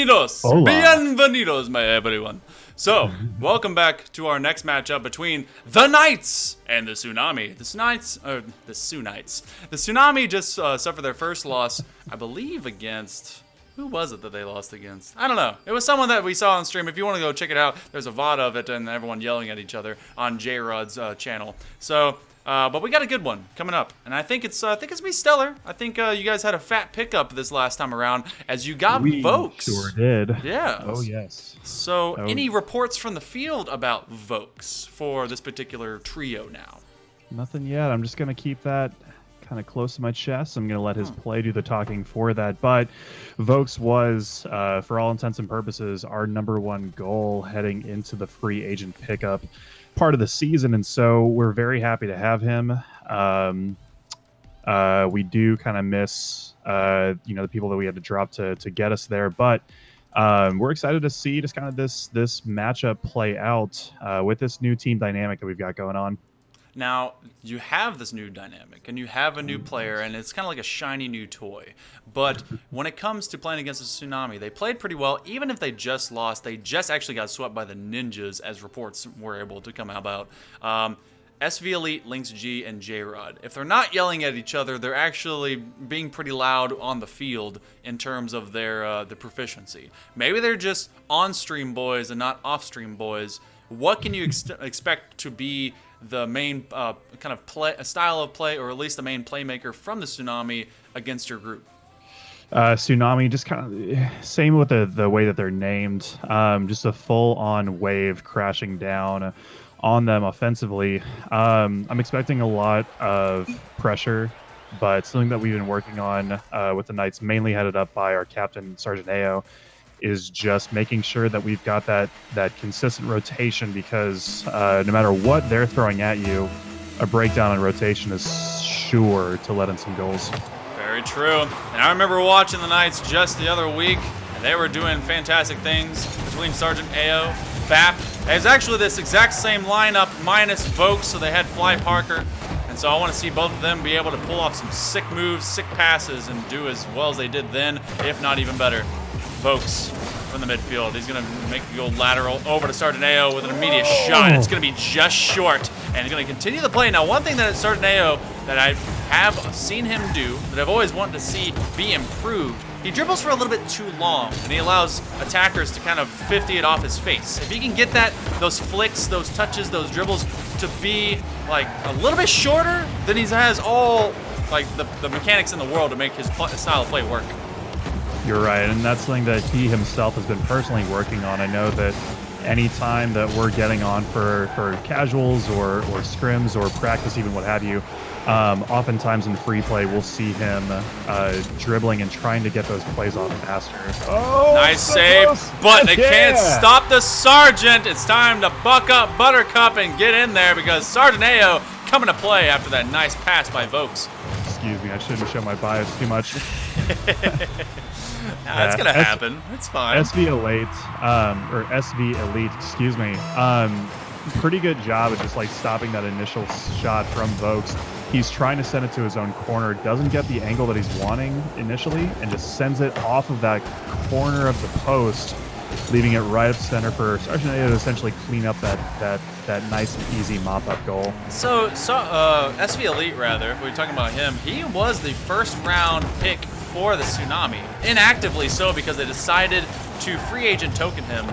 Bienvenidos. Hola. Bienvenidos, my everyone. So, welcome back to our next matchup between the Knights and the Tsunami. The Tsunami just suffered their first loss, I believe, against... Who was it that they lost against? I don't know. It was someone that we saw on stream. If you want to go check it out, there's a VOD of it and everyone yelling at each other on J-Rod's channel. So, but we got a good one coming up, and I think it's gonna be stellar. I think you guys had a fat pickup this last time around as you got Vokes. Sure did. Yeah. Oh yes. So, any reports from the field about Vokes for this particular trio now? Nothing yet. I'm just gonna keep that kind of close to my chest. I'm going to let his play do the talking for that. But Vokes was, for all intents and purposes, our #1 goal heading into the free agent pickup part of the season. And so we're very happy to have him. We do kind of miss, the people that we had to drop to get us there. But we're excited to see just kind of this matchup play out with this new team dynamic that we've got going on. Now, you have this new dynamic, and you have a new player, and it's kind of like a shiny new toy. But when it comes to playing against the Tsunami, they played pretty well. Even if they just lost, they just actually got swept by the Ninjas, as reports were able to come about. SV Elite, Lynx G, and J-Rod. If they're not yelling at each other, they're actually being pretty loud on the field in terms of their proficiency. Maybe they're just on-stream boys and not off-stream boys. What can you expect to be the main kind of style of play, or at least the main playmaker from the Tsunami against your group? Tsunami, just kind of same with the way that they're named. Just a full-on wave crashing down on them offensively. I'm expecting a lot of pressure, but something that we've been working on with the Knights, mainly headed up by our captain, Sergeant Ao, is just making sure that we've got that consistent rotation, because no matter what they're throwing at you, a breakdown in rotation is sure to let in some goals. Very true. And I remember watching the Knights just the other week, and they were doing fantastic things between Sergeant Ao, Bap. It was actually this exact same lineup minus Vokes, so they had Fly Parker. And so I want to see both of them be able to pull off some sick moves, sick passes, and do as well as they did then, if not even better. Vokes from the midfield. He's going to make the old lateral over to Sergeant Ao with an immediate shot. It's going to be just short, and he's going to continue the play. Now, one thing that Sergeant Ao that I have seen him do, that I've always wanted to see be improved, he dribbles for a little bit too long, and he allows attackers to kind of 50 it off his face. If he can get those flicks, those touches, those dribbles to be like a little bit shorter, then he has all like the mechanics in the world to make his style of play work. You're right, and that's something that he himself has been personally working on. I know that any time that we're getting on for casuals or scrims or practice, even what have you, oftentimes in free play, we'll see him dribbling and trying to get those plays off faster. Oh, nice so save, close. but they can't stop the Sergeant. It's time to buck up Buttercup and get in there, because Sergeant Ao coming to play after that nice pass by Vokes. Excuse me, I shouldn't show my bias too much. That's gonna happen. It's fine. SV Elite, excuse me. Pretty good job at just like stopping that initial shot from Vokes. He's trying to send it to his own corner, doesn't get the angle that he's wanting initially, and just sends it off of that corner of the post, leaving it right up center for Sergeant A to essentially clean up that nice and easy mop-up goal. So SV Elite, rather, if we're talking about him, he was the first round pick for the Tsunami. Inactively so, because they decided to free agent token him.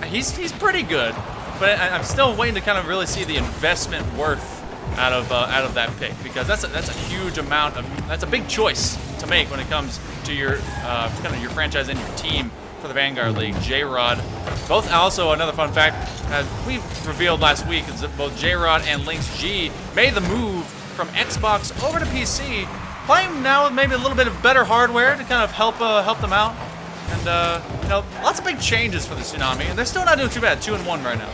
He's pretty good, but I'm still waiting to kind of really see the investment worth out of that pick, because that's a huge amount of, that's a big choice to make when it comes to your kind of your franchise and your team for the Vanguard League. J-Rod, both. Also, another fun fact, as we revealed last week, is that both J-Rod and Lynx G made the move from Xbox over to PC, playing now with maybe a little bit of better hardware to kind of help them out. And lots of big changes for the Tsunami, and they're still not doing too bad. 2-1 right now.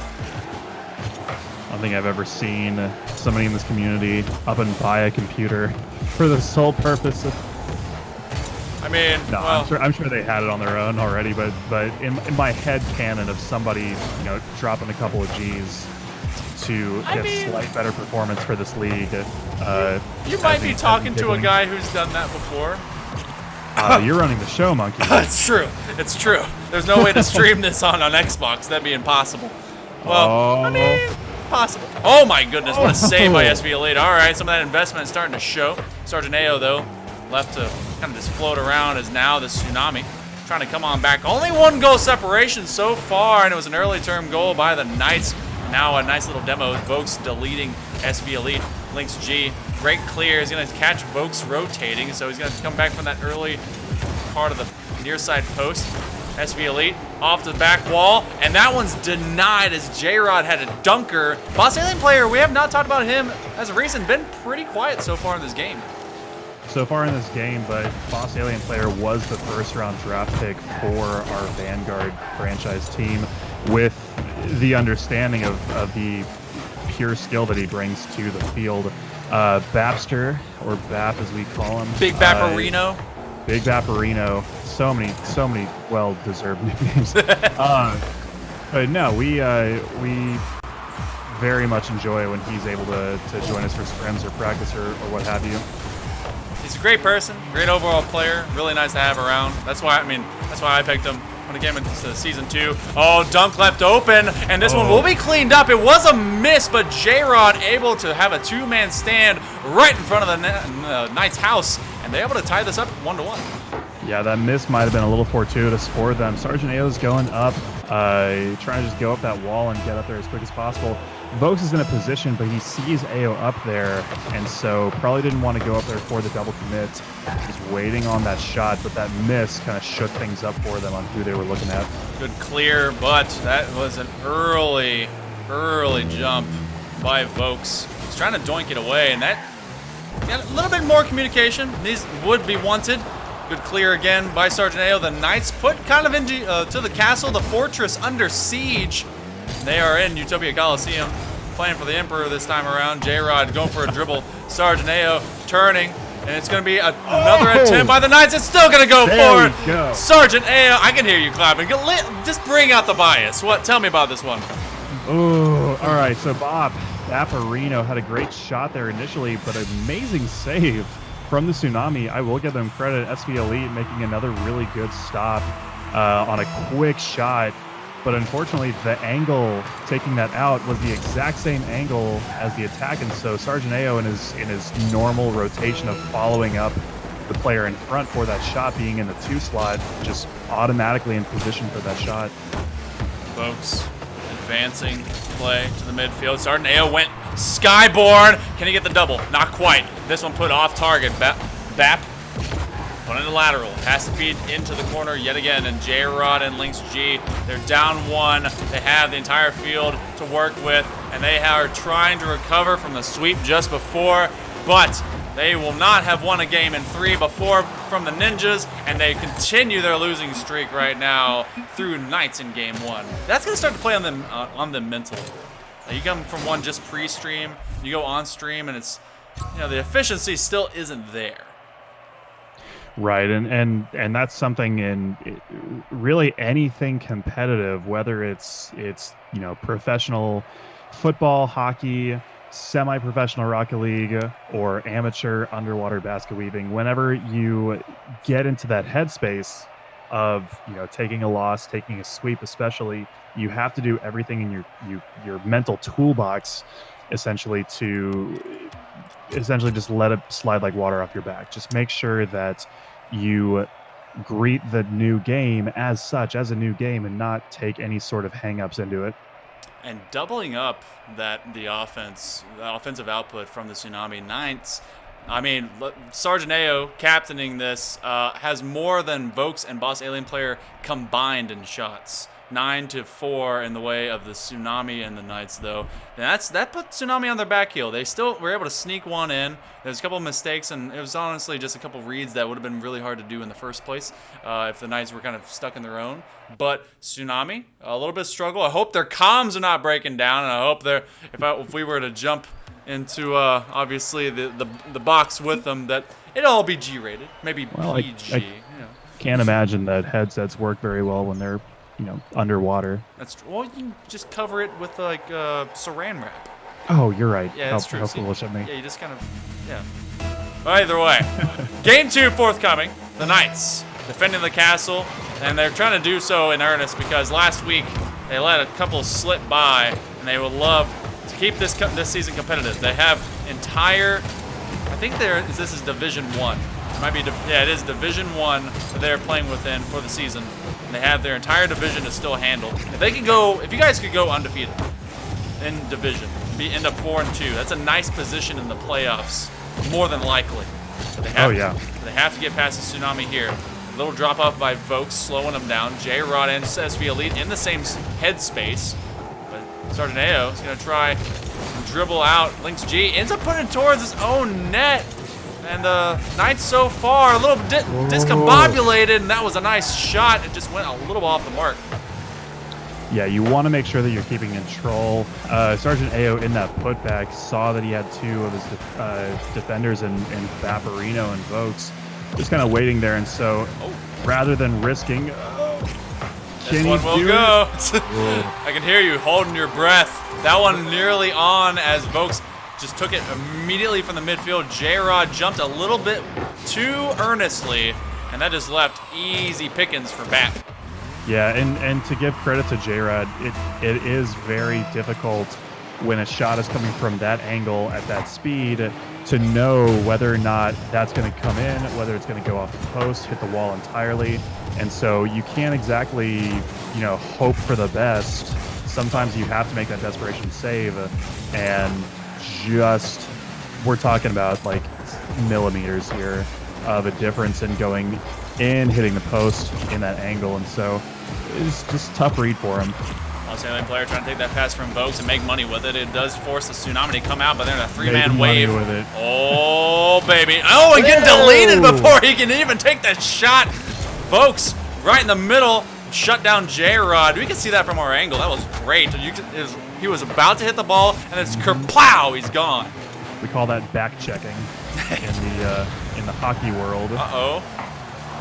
I don't think I've ever seen somebody in this community up and buy a computer for the sole purpose of. I mean, no, well, I'm sure they had it on their own already, but in my head canon of somebody dropping a couple of G's to get slight better performance for this league. You might be talking to a guy who's done that before. You're running the show, Monkey. It's true. It's true. There's no way to stream this on Xbox. That'd be impossible. Well, I mean, possible. Oh my goodness, what a save by SV Elite. All right, some of that investment is starting to show. Sergeant Ao, though, left to kind of just float around as now the Tsunami trying to come on back. Only 1 goal separation so far, and it was an early term goal by the Knights. Now a nice little demo. Vokes deleting SV Elite. Links G. Great clear. He's going to catch Vokes rotating, so he's going to come back from that early part of the near side post. SV Elite off the back wall, and that one's denied as J-Rod had a dunker. Boss Alien player, we have not talked about him as of recent. Been pretty quiet so far in this game. So far in this game, but Boss Alien player was the first-round draft pick for our Vanguard franchise team with the understanding of the pure skill that he brings to the field. Bapster, or Bap as we call him. Big Baparino. Big Vaporino, so many well-deserved nicknames. But no, we very much enjoy when he's able to join us for scrims or practice or what have you. He's a great person, great overall player, really nice to have around. That's why I picked him when it came into season 2. Oh, dunk left open, and this one will be cleaned up. It was a miss, but J-Rod able to have a 2-man stand right in front of the Knights' house, and they're able to tie this up 1-1. Yeah, that miss might have been a little fortuitous for them. Sergeant Ao's going up, trying to just go up that wall and get up there as quick as possible. Vokes is in a position, but he sees Ao up there, and so probably didn't want to go up there for the double commit. He's waiting on that shot, but that miss kind of shook things up for them on who they were looking at. Good clear, but that was an early jump by Vokes. He's trying to doink it away, and that got a little bit more communication. These would be wanted. Good clear again by Sergeant Ao. The Knights put kind of into to the castle, the fortress under siege. They are in Utopia Coliseum, playing for the Emperor this time around. J-Rod going for a dribble. Sergeant Ao turning, and it's going to be another attempt by the Knights. It's still going to go for it. Sergeant Ao, I can hear you clapping. Just bring out the bias. Tell me about this one. Oh, all right. So Bob Vaporino had a great shot there initially, but an amazing save from the Tsunami. I will give them credit. SV Elite making another really good stop on a quick shot. But unfortunately, the angle taking that out was the exact same angle as the attack, and so Sergeant Ao in his normal rotation of following up the player in front for that shot, being in the 2 slot, just automatically in position for that shot. Folks, advancing play to the midfield. Sergeant Ao went skyborne. Can he get the double? Not quite. This one put off target. Bap. Put in the lateral, pass the feed into the corner yet again, and J-Rod and Lynx G, they're down 1. They have the entire field to work with, and they are trying to recover from the sweep just before, but they will not have won a game in 3 before from the Ninjas, and they continue their losing streak right now through Knights in game 1. That's going to start to play on them mentally. You come from one just pre-stream, you go on stream, and it's, the efficiency still isn't there. Right, and that's something in really anything competitive, whether it's professional football, hockey, semi-professional Rocket League, or amateur underwater basket weaving. Whenever you get into that headspace of taking a loss, taking a sweep, especially, you have to do everything in your mental toolbox, essentially, to essentially just let it slide like water off your back. Just make sure that you greet the new game as such, as a new game, and not take any sort of hang-ups into it. And doubling up the offensive output from the Tsunami Knights. I mean, Sergeant Ao captaining this has more than Vokes and Boss Alien player combined in shots. 9-4 in the way of the Tsunami and the Knights, though. And that put Tsunami on their back heel. They still were able to sneak one in. There's a couple of mistakes, and it was honestly just a couple reads that would have been really hard to do in the first place if the Knights were kind of stuck in their own. But Tsunami, a little bit of struggle. I hope their comms are not breaking down, and I hope if we were to jump into obviously the box with them, that it'll all be G-rated, maybe PG. I can't imagine that headsets work very well when they're underwater. That's true. Well, you can just cover it with like saran wrap. Oh, you're right. Yeah, that's true. How foolish of me. Yeah, you just kind of, yeah. But either way, game 2 forthcoming. the Knights defending the castle, and they're trying to do so in earnest because last week they let a couple slip by, and they would love to keep this season competitive. They have entire, I think this is Division 1. It might be, yeah, it is Division 1 that they're playing within for the season. And they have their entire division to still handle. If you guys could go undefeated in division, end up 4-2, that's a nice position in the playoffs, more than likely. But they have, they have to get past the Tsunami here. A little drop off by Vokes, slowing them down. J-Rod and SV Elite in the same headspace. But Sergeant Ao is going to try and dribble out. Lynx G ends up putting it towards his own net. And the Knights so far a little discombobulated, and that was a nice shot. It just went a little off the mark. Yeah, you want to make sure that you're keeping control. Sergeant Ao in that putback saw that he had two of his defenders in Vaporino and Vokes, just kind of waiting there. And so rather than risking, this one will go. I can hear you holding your breath. That one nearly on as Vokes just took it immediately from the midfield. J-Rod jumped a little bit too earnestly, and that just left easy pickings for BAP. Yeah, and to give credit to J-Rod, it is very difficult when a shot is coming from that angle at that speed to know whether or not that's going to come in, whether it's going to go off the post, hit the wall entirely. And so you can't exactly, hope for the best. Sometimes you have to make that desperation save, and we're talking about like millimeters here of a difference in going in, hitting the post in that angle, and so it's just a tough read for him. Los Alien player trying to take that pass from Vokes and make money with it. It does force the Tsunami to come out, but they're in a three-man wave. With it. Oh, baby. Oh, and getting deleted before he can even take that shot. Vokes right in the middle, shut down J-Rod. We can see that from our angle. That was great. He was about to hit the ball, and it's kerplow, he's gone. We call that back checking in the hockey world. Uh-oh.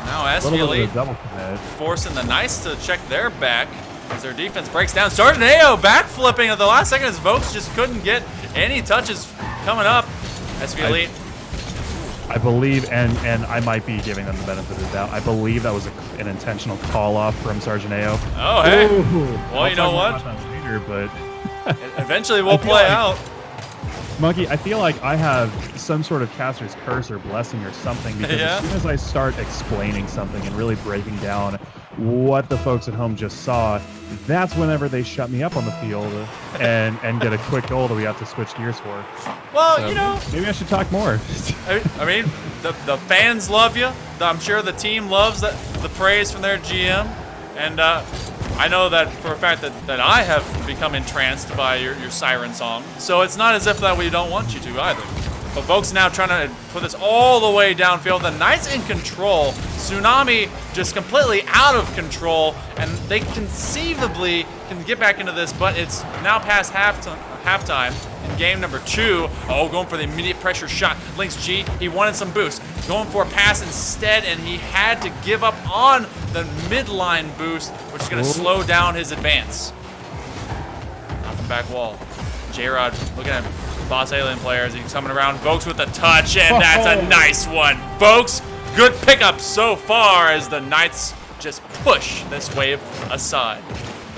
Now SV Elite double commit, forcing the Knights to check their back as their defense breaks down. Sergeant Ao back flipping at the last second as Vokes just couldn't get any touches coming up. SV Elite. I believe, and I might be giving them the benefit of the doubt, I believe that was an intentional call-off from Sergeant Ao. Oh, hey. Well, you know what? Later, but eventually we'll play out. Monkey, I feel like I have some sort of caster's curse or blessing or something, because as soon as I start explaining something and really breaking down what the folks at home just saw, that's whenever they shut me up on the field and get a quick goal that we have to switch gears for. Well, so maybe I should talk more. I mean, the fans love you. I'm sure the team loves the praise from their GM, and I know that for a fact that I have become entranced by your siren song. So it's not as if that we don't want you to either. But Vokes now trying to put this all the way downfield. The Knights in control. Tsunami just completely out of control. And they conceivably can get back into this, but it's now past halftime in game number 2. Oh, going for the immediate pressure shot. Lynx G, he wanted some boost. Going for a pass instead, and he had to give up on the midline boost, which is going to slow down his advance. Off the back wall. J-Rod looking at Boss Alien players. He's coming around. Vokes with a touch, and that's a nice one. Vokes, good pickup so far as the Knights just push this wave aside.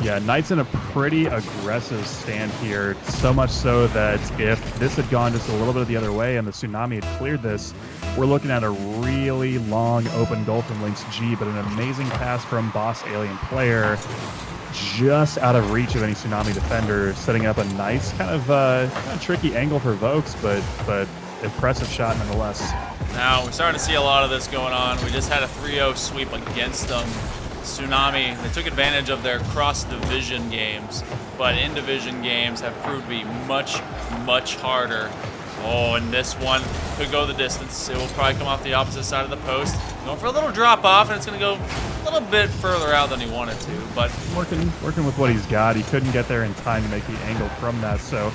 Yeah, Knights in a pretty aggressive stand here, so much so that if this had gone just a little bit the other way and the Tsunami had cleared this, we're looking at a really long open goal from Lynx G, but an amazing pass from Boss Alien player, just out of reach of any Tsunami defender, setting up a nice kind of tricky angle for Vokes, but impressive shot nonetheless. Now, we're starting to see a lot of this going on. We just had a 3-0 sweep against them. Tsunami, they took advantage of their cross-division games, but in-division games have proved to be much, much harder. Oh, and this one could go the distance. It will probably come off the opposite side of the post. Going for a little drop-off, and it's going to go a little bit further out than he wanted to, but working with what he's got. He couldn't get there in time to make the angle from that, so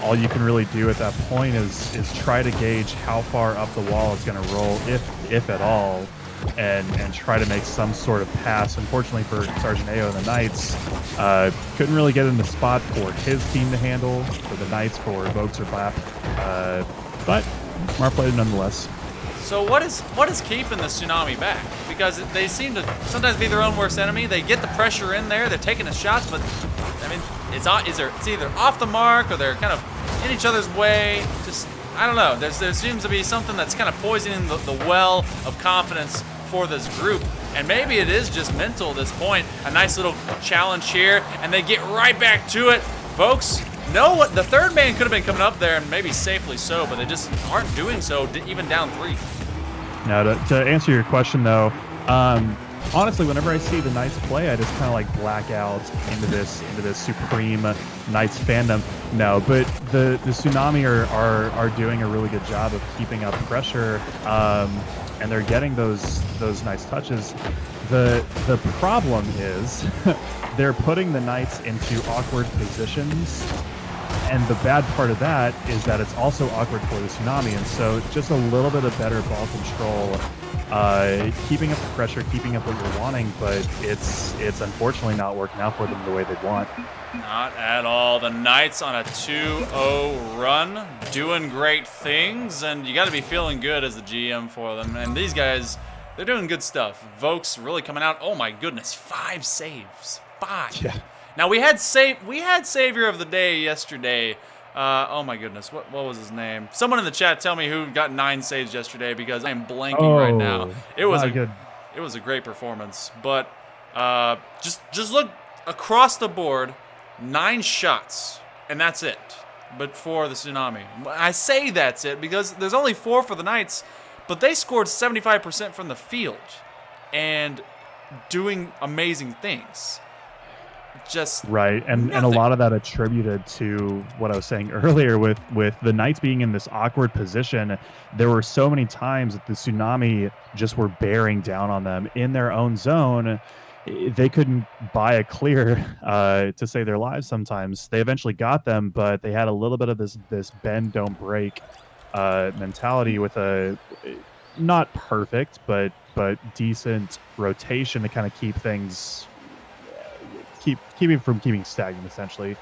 all you can really do at that point is try to gauge how far up the wall it's going to roll, if at all, and try to make some sort of pass. Unfortunately for Sergeant Ao and the Knights, couldn't really get in the spot for his team to handle, for the Knights, for Vokes or BAP, but smart play nonetheless. So what is keeping the Tsunami back? Because they seem to sometimes be their own worst enemy. They get the pressure in there. They're taking the shots, but I mean, it's either off the mark or they're kind of in each other's way. Just I don't know. There seems to be something that's kind of poisoning the well of confidence for this group. And maybe it is just mental at this point. A nice little challenge here, and they get right back to it. Folks, know what? The third man could have been coming up there, and maybe safely so, but they just aren't doing so, even down 3. Now, to answer your question, though, honestly, whenever I see the Knights play, I just kind of like black out into this supreme Knights fandom. No, but the Tsunami are doing a really good job of keeping up pressure, and they're getting those nice touches. The problem is they're putting the Knights into awkward positions. And the bad part of that is that it's also awkward for the Tsunami, and so just a little bit of better ball control, keeping up the pressure, keeping up what you're wanting, but it's unfortunately not working out for them the way they'd want. Not at all. The Knights on a 2-0 run, doing great things, and you got to be feeling good as the GM for them. And these guys, they're doing good stuff. Vokes really coming out. Oh my goodness, 5 saves. 5. Yeah. Now we had Savior of the Day yesterday. Oh my goodness, what was his name? Someone in the chat tell me who got 9 saves yesterday, because I am blanking right now. It was a great performance, but just look across the board, 9 shots, and that's it. But for the Tsunami, I say that's it because there's only 4 for the Knights, but they scored 75% from the field, and doing amazing things. Just right, and a lot of that attributed to what I was saying earlier with the Knights being in this awkward position. There were so many times that the Tsunami just were bearing down on them in their own zone. They couldn't buy a clear to save their lives. Sometimes they eventually got them, but they had a little bit of this bend don't break mentality with a not perfect but decent rotation to kind of keep things keeping from keeping stagnant, essentially.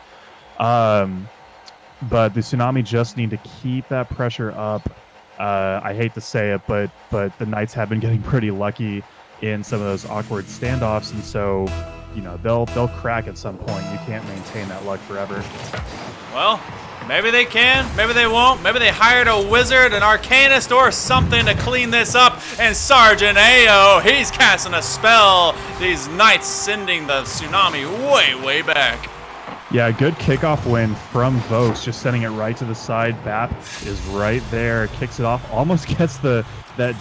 But the Tsunami just need to keep that pressure up. I hate to say it, but the Knights have been getting pretty lucky in some of those awkward standoffs, and so they'll crack at some point. You can't maintain that luck forever. Well, maybe they can, maybe they won't. Maybe they hired a wizard, an arcanist, or something to clean this up. And Sergeant Ao, he's casting a spell. These Knights sending the Tsunami way back. Yeah, good kickoff win from Vokes, just sending it right to the side. Bap is right there, kicks it off, almost gets that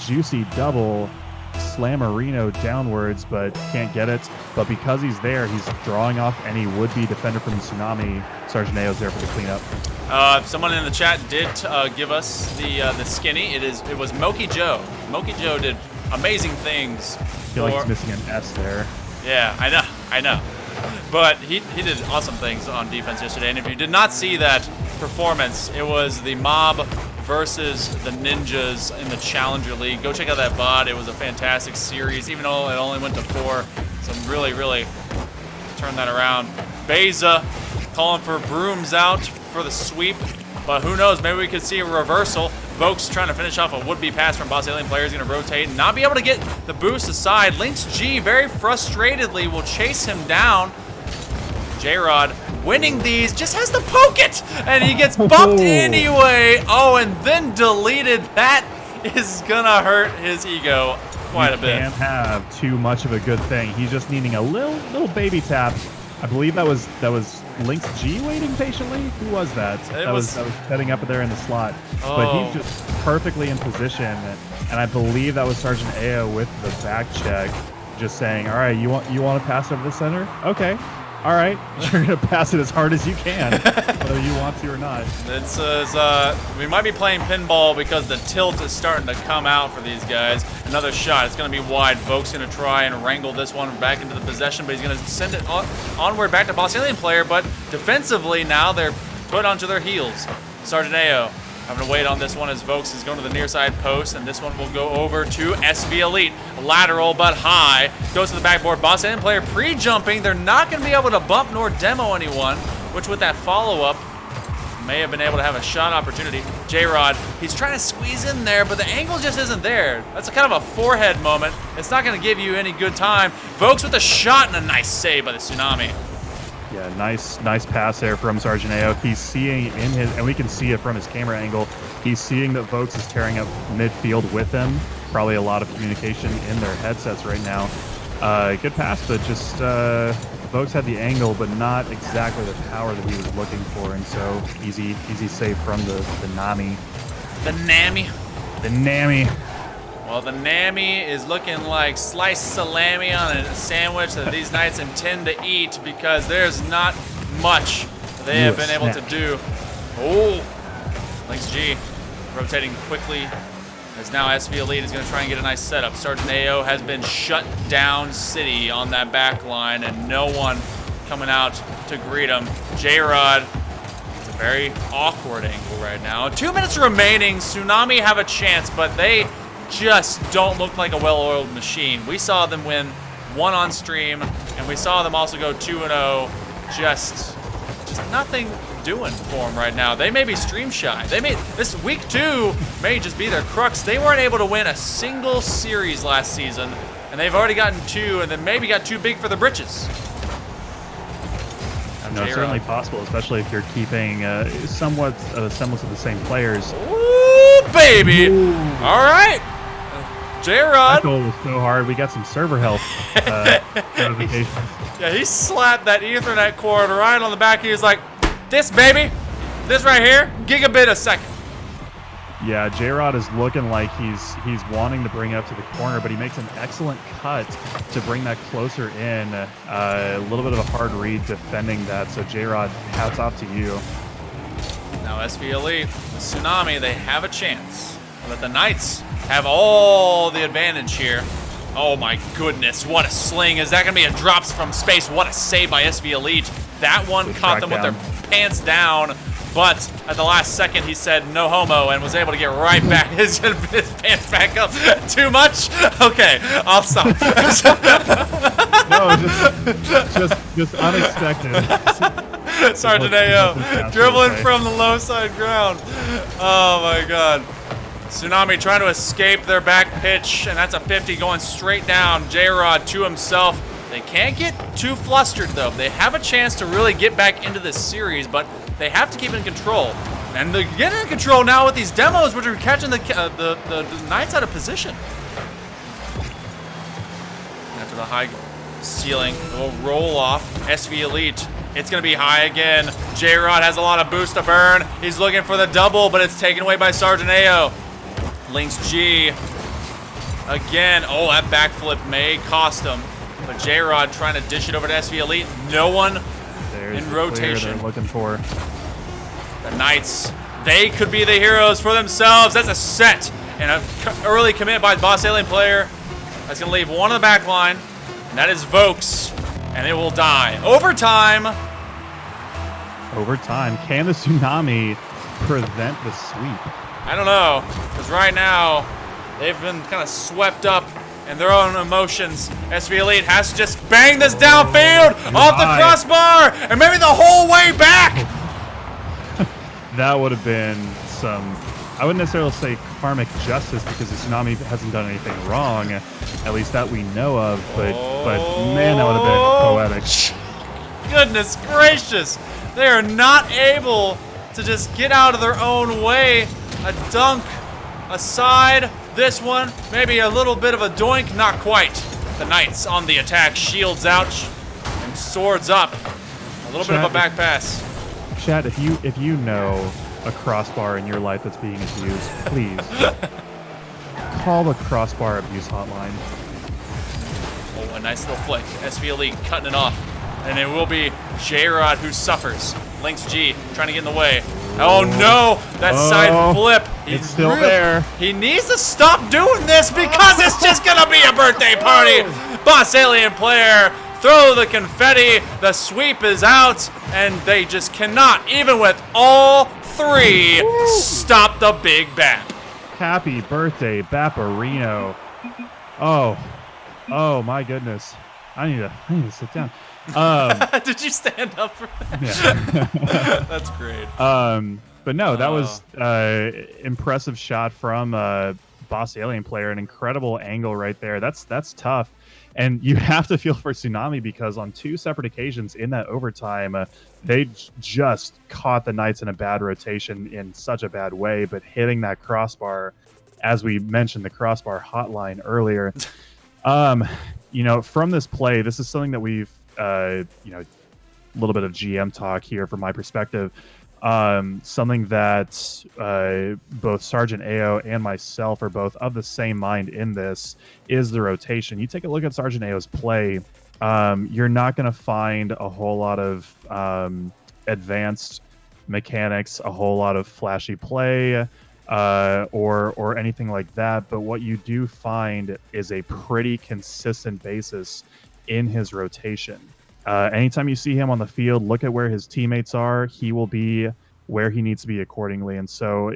juicy double Slammerino downwards, but can't get it. But because he's there, he's drawing off any would-be defender from the Tsunami. Sergeant Ao's there for the cleanup. Someone in the chat did give us the skinny. It was Moki Joe. Moki Joe did amazing things. I feel like he's missing an S there. Yeah, I know. But he did awesome things on defense yesterday. And if you did not see that performance, it was the Mob versus the Ninjas in the Challenger League. Go check out that VOD. It was a fantastic series, even though it only went to 4. So really turned that around. Beza calling for Brooms out for the sweep. But who knows, maybe we could see a reversal. Vokes trying to finish off a would-be pass from Boss Alien player is going to rotate and not be able to get the boost aside. Lynx G very frustratedly will chase him down. J-Rod winning these, just has to poke it, and he gets bumped anyway. Oh, and then deleted. That is gonna hurt his ego quite a bit. Can't have too much of a good thing. He's just needing a little baby tap. I believe that was Lynx G waiting patiently. Who was that? That was setting up there in the slot. Oh. But he's just perfectly in position, and I believe that was Sergeant Ao with the back check, just saying, "All right, you want to pass over the center? Okay." All right, you're gonna pass it as hard as you can, whether you want to or not. We might be playing pinball because the tilt is starting to come out for these guys. Another shot, it's gonna be wide. Vokes gonna try and wrangle this one back into the possession, but he's gonna send it onward back to Boss Alien player. But defensively now they're put onto their heels. Sergeant Ao having to wait on this one as Vokes is going to the near side post, and this one will go over to SV Elite. Lateral but high. Goes to the backboard. Boss Alien player pre-jumping. They're not going to be able to bump nor demo anyone, which with that follow-up may have been able to have a shot opportunity. J-Rod, he's trying to squeeze in there, but the angle just isn't there. That's a kind of a forehead moment. It's not going to give you any good time. Vokes with a shot and a nice save by the Tsunami. Yeah, nice pass there from Sergeant Ao. He's seeing in his, and we can see it from his camera angle, he's seeing that Vokes is tearing up midfield with him. Probably a lot of communication in their headsets right now. Good pass, but just Vokes had the angle, but not exactly the power that he was looking for, and so easy save from the Nami. The Nami. The Nami. Well, the Nami is looking like sliced salami on a sandwich that these Knights intend to eat because there's not much they have been able to do. Oh, Lynx G rotating quickly as now SV Elite is going to try and get a nice setup. Sergeant AO has been shut down city on that back line and no one coming out to greet him. J-Rod, it's a very awkward angle right now. 2 minutes remaining. Tsunami have a chance, but they just don't look like a well-oiled machine. We saw them win 1 on stream, and we saw them also go 2-0. Just nothing doing for them right now. They may be stream shy. This week 2 may just be their crux. They weren't able to win a single series last season, and they've already gotten 2, and then maybe got too big for the britches. No, it's certainly possible, especially if you're keeping somewhat of a semblance of the same players. Ooh, baby! Ooh. All right. J-Rod. That goal was so hard. We got some server health notifications. Yeah, he slapped that Ethernet cord right on the back. He was like, this, baby. This right here, gigabit a second. Yeah, J-Rod is looking like he's wanting to bring up to the corner, but he makes an excellent cut to bring that closer in. A little bit of a hard read defending that, so J-Rod, hats off to you. Now SV Elite, the Tsunami, they have a chance. But the Knights have all the advantage here. Oh my goodness, what a sling. Is that going to be a drops from space? What a save by SV Elite. That one caught them with their pants down. But at the last second, he said no homo and was able to get right back his pants back up. Too much? Okay, I'll stop. No, just unexpected. Sergeant AO dribbling from the low side ground. Oh my God. Tsunami trying to escape their back pitch, and that's a 50 going straight down. J-Rod to himself. They can't get too flustered though. They have a chance to really get back into this series, but they have to keep in control. And they're getting in control now with these demos, which are catching the Knights out of position. After the high ceiling, a little roll off. SV Elite, it's going to be high again. J-Rod has a lot of boost to burn. He's looking for the double, but it's taken away by Sergeant AO. Lynx G, again. Oh, that backflip may cost him. But J-Rod trying to dish it over to SV Elite. No one in rotation. They're looking for the Knights. They could be the heroes for themselves. That's a set and an early commit by Boss Alien player. That's going to leave one on the back line, and that is Vokes, and it will die. Overtime. Overtime. Can the Tsunami prevent the sweep? I don't know, because right now they've been kind of swept up in their own emotions. SV Elite has to just bang this downfield off the crossbar and maybe the whole way back. That would have been some, I wouldn't necessarily say karmic justice because the Tsunami hasn't done anything wrong, at least that we know of, but man, that would have been poetic. Goodness gracious. They are not able to just get out of their own way. A dunk, a side, this one, maybe a little bit of a doink, not quite. The Knights on the attack, shields out and swords up. A little bit of a back pass. Chad, if you know a crossbar in your life that's being abused, please call the crossbar abuse hotline. Oh, a nice little flick. SV Elite cutting it off. And it will be J-Rod who suffers. Lynx G trying to get in the way. Oh no, that side flip. It's still there. He needs to stop doing this because it's just gonna be a birthday party. Boss Alien player, throw the confetti. The sweep is out, and they just cannot, even with all three, stop the big Bap. Happy birthday, Baparino. Oh my goodness. I need to sit down. Did you stand up for that? Yeah. That's great. But no, that was impressive shot from Boss Alien player. An incredible angle right there. That's tough. And you have to feel for Tsunami because on 2 separate occasions in that overtime, they just caught the Knights in a bad rotation in such a bad way. But hitting that crossbar, as we mentioned, the crossbar hotline earlier, from this play, this is something that we've, a little bit of GM talk here from my perspective. Something that both Sergeant AO and myself are both of the same mind in this is the rotation. You take a look at Sergeant AO's play, you're not going to find a whole lot of advanced mechanics, a whole lot of flashy play, or anything like that. But what you do find is a pretty consistent basis in his rotation. Anytime you see him on the field, look at where his teammates are. He will be where he needs to be accordingly. And so,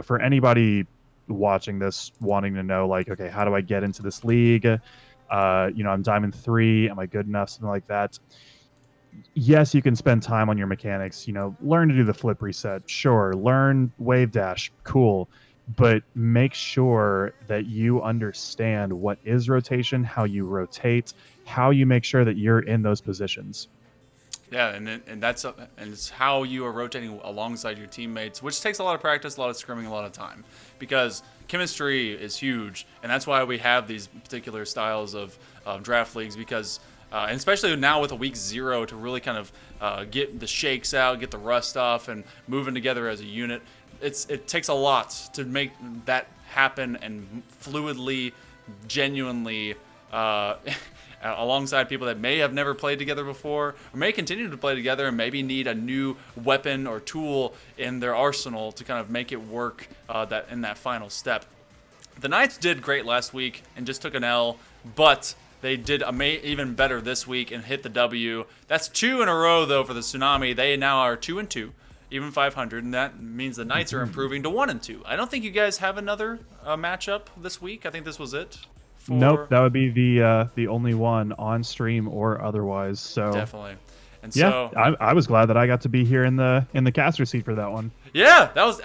for anybody watching this, wanting to know, like, okay, how do I get into this league? I'm Diamond 3. Am I good enough? Something like that. Yes, you can spend time on your mechanics. Learn to do the flip reset. Sure. Learn wave dash. Cool. But make sure that you understand what is rotation, how you rotate, how you make sure that you're in those positions. Yeah, and it's how you are rotating alongside your teammates, which takes a lot of practice, a lot of scrimming, a lot of time, because chemistry is huge, and that's why we have these particular styles of draft leagues, because and especially now with a week 0 to really kind of get the shakes out, get the rust off, and moving together as a unit. It takes a lot to make that happen and fluidly, genuinely, alongside people that may have never played together before, or may continue to play together and maybe need a new weapon or tool in their arsenal to kind of make it work in that final step. The Knights did great last week and just took an L, but they did even better this week and hit the W. That's 2 in a row, though, for the Tsunami. They now are 2-2. Even 500, and that means the Knights are improving to 1-2. I don't think you guys have another matchup this week. I think this was it. Nope, that would be the only one on stream or otherwise. So definitely. And yeah, so I was glad that I got to be here in the caster seat for that one. Yeah, that's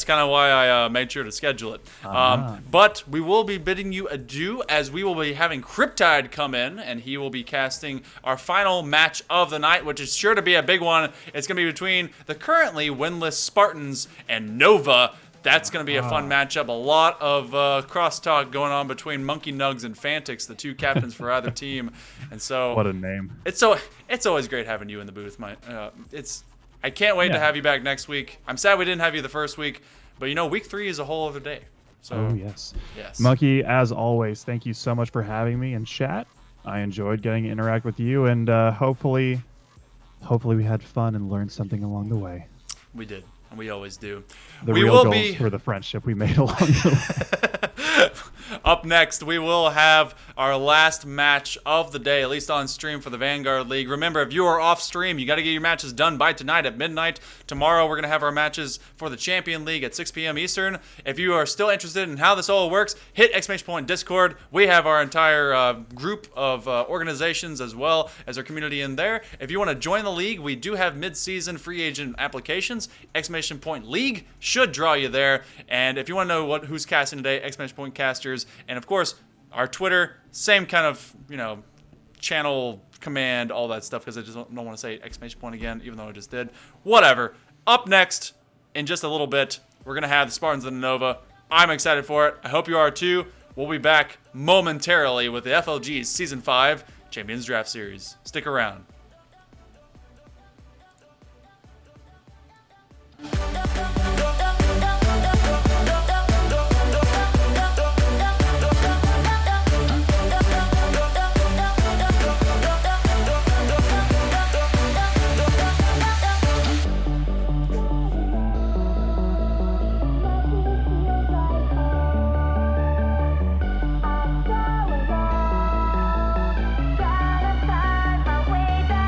kind of why I made sure to schedule it. But we will be bidding you adieu, as we will be having Cryptide come in, and he will be casting our final match of the night, which is sure to be a big one. It's going to be between the currently winless Spartans and Nova. That's going to be a fun matchup. A lot of crosstalk going on between Monkey Nugs and Fantix, the 2 captains for either team. And so, what a name! It's always great having you in the booth, I can't wait to have you back next week. I'm sad we didn't have you the first week, but week 3 is a whole other day. So, yes. Monkey, as always, thank you so much for having me in chat. I enjoyed getting to interact with you, and hopefully we had fun and learned something along the way. We did. And we always do. The real goals for the friendship we made along the way. Up next, we will have our last match of the day, at least on stream for the Vanguard League. Remember, if you are off stream, you got to get your matches done by tonight at midnight. Tomorrow, we're going to have our matches for the Champion League at 6 p.m. Eastern. If you are still interested in how this all works, hit ! Discord. We have our entire group of organizations as well as our community in there. If you want to join the league, we do have mid-season free agent applications. !League should draw you there. And if you want to know who's casting today, !Casters. And of course, our Twitter, same kind of, channel command, all that stuff, because I just don't want to say ! Again, even though I just did. Whatever. Up next, in just a little bit, we're going to have the Spartans and the Nova. I'm excited for it. I hope you are too. We'll be back momentarily with the FLG's Season 5 Champions Draft Series. Stick around. Trying to find my way back.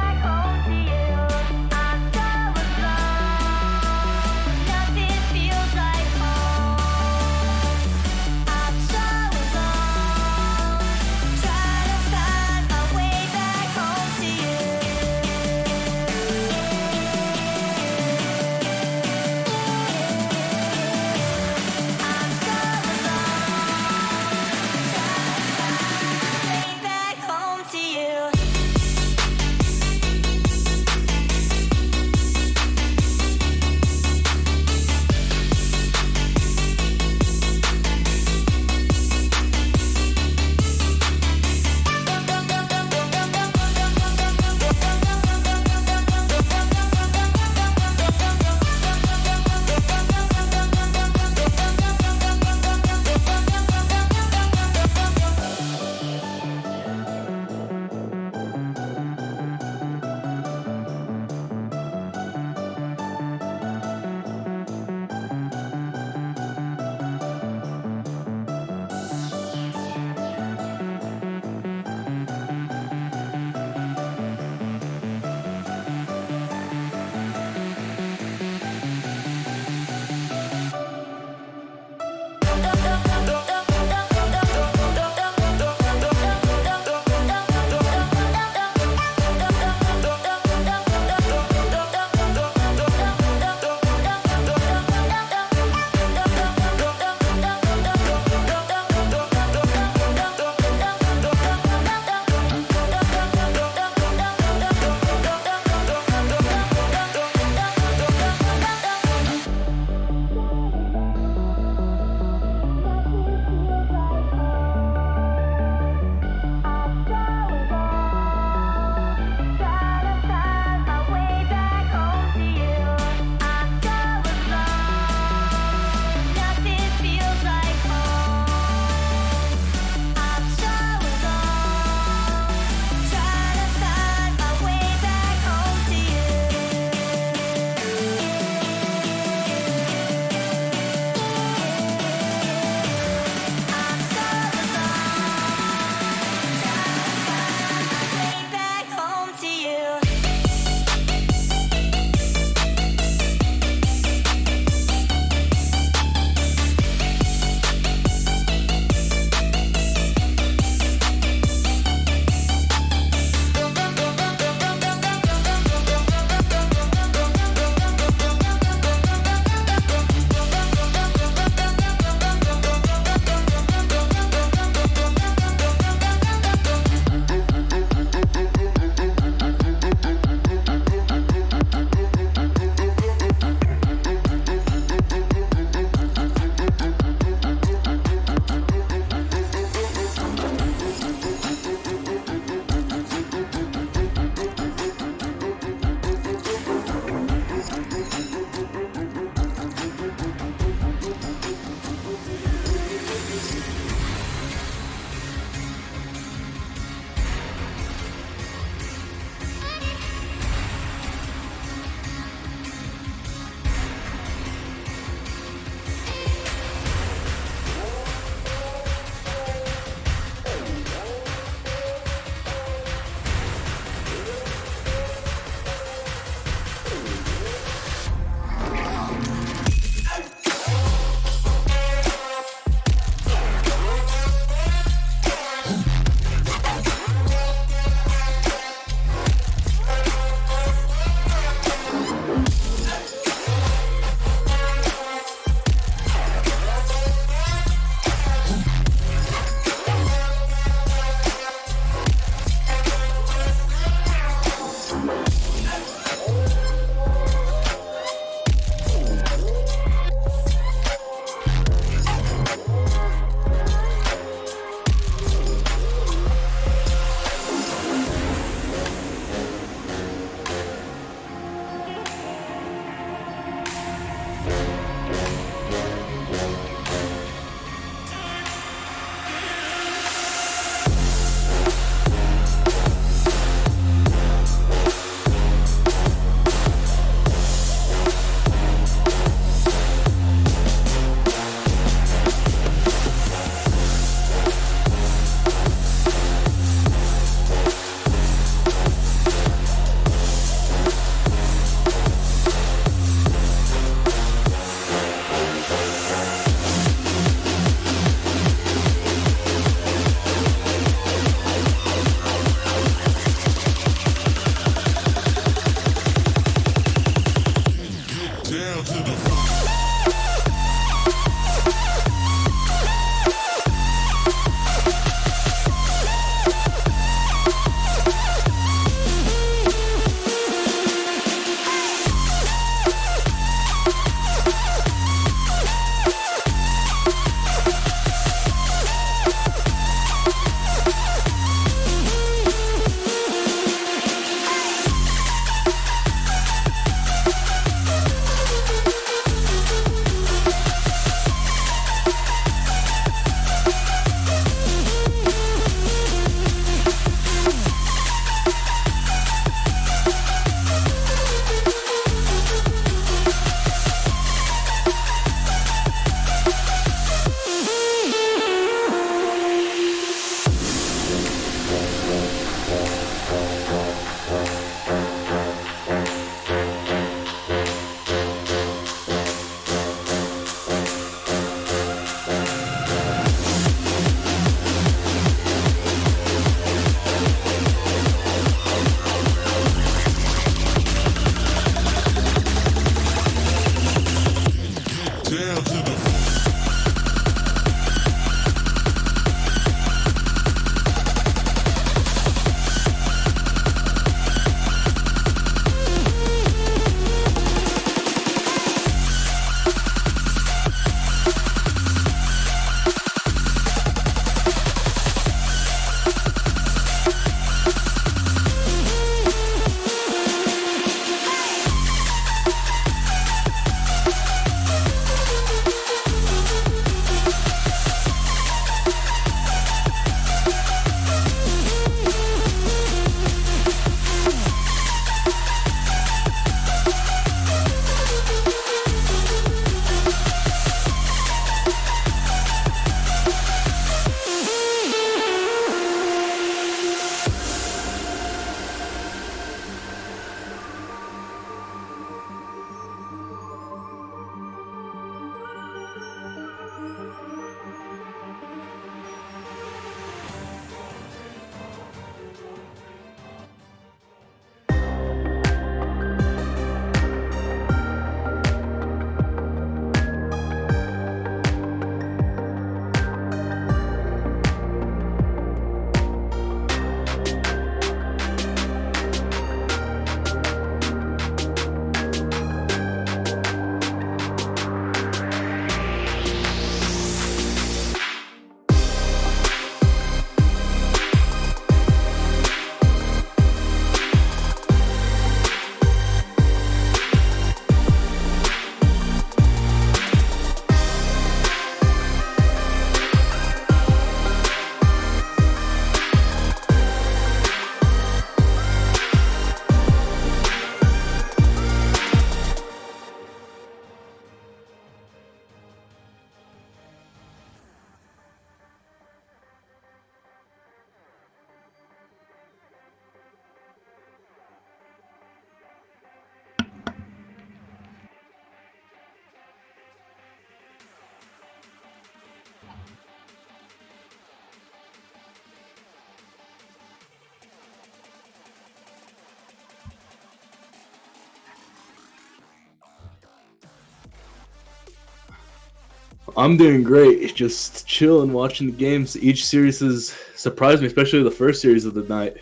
I'm doing great. It's just chilling, watching the games. Each series has surprised me, especially the first series of the night.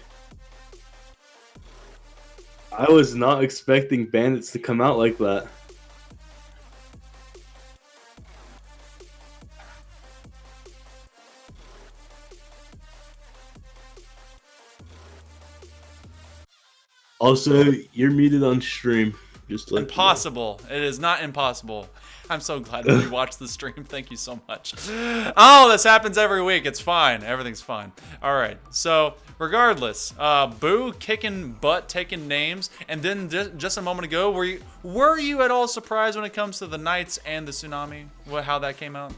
I was not expecting Bandits to come out like that. Also, you're muted on stream. Just to let you know. Impossible. It is not impossible. I'm so glad that you watched the stream. Thank you so much. Oh, this happens every week. It's fine. Everything's fine. All right. So, regardless, Boo kicking butt, taking names, and then just a moment ago, were you at all surprised when it comes to the Knights and the Tsunami? How that came out?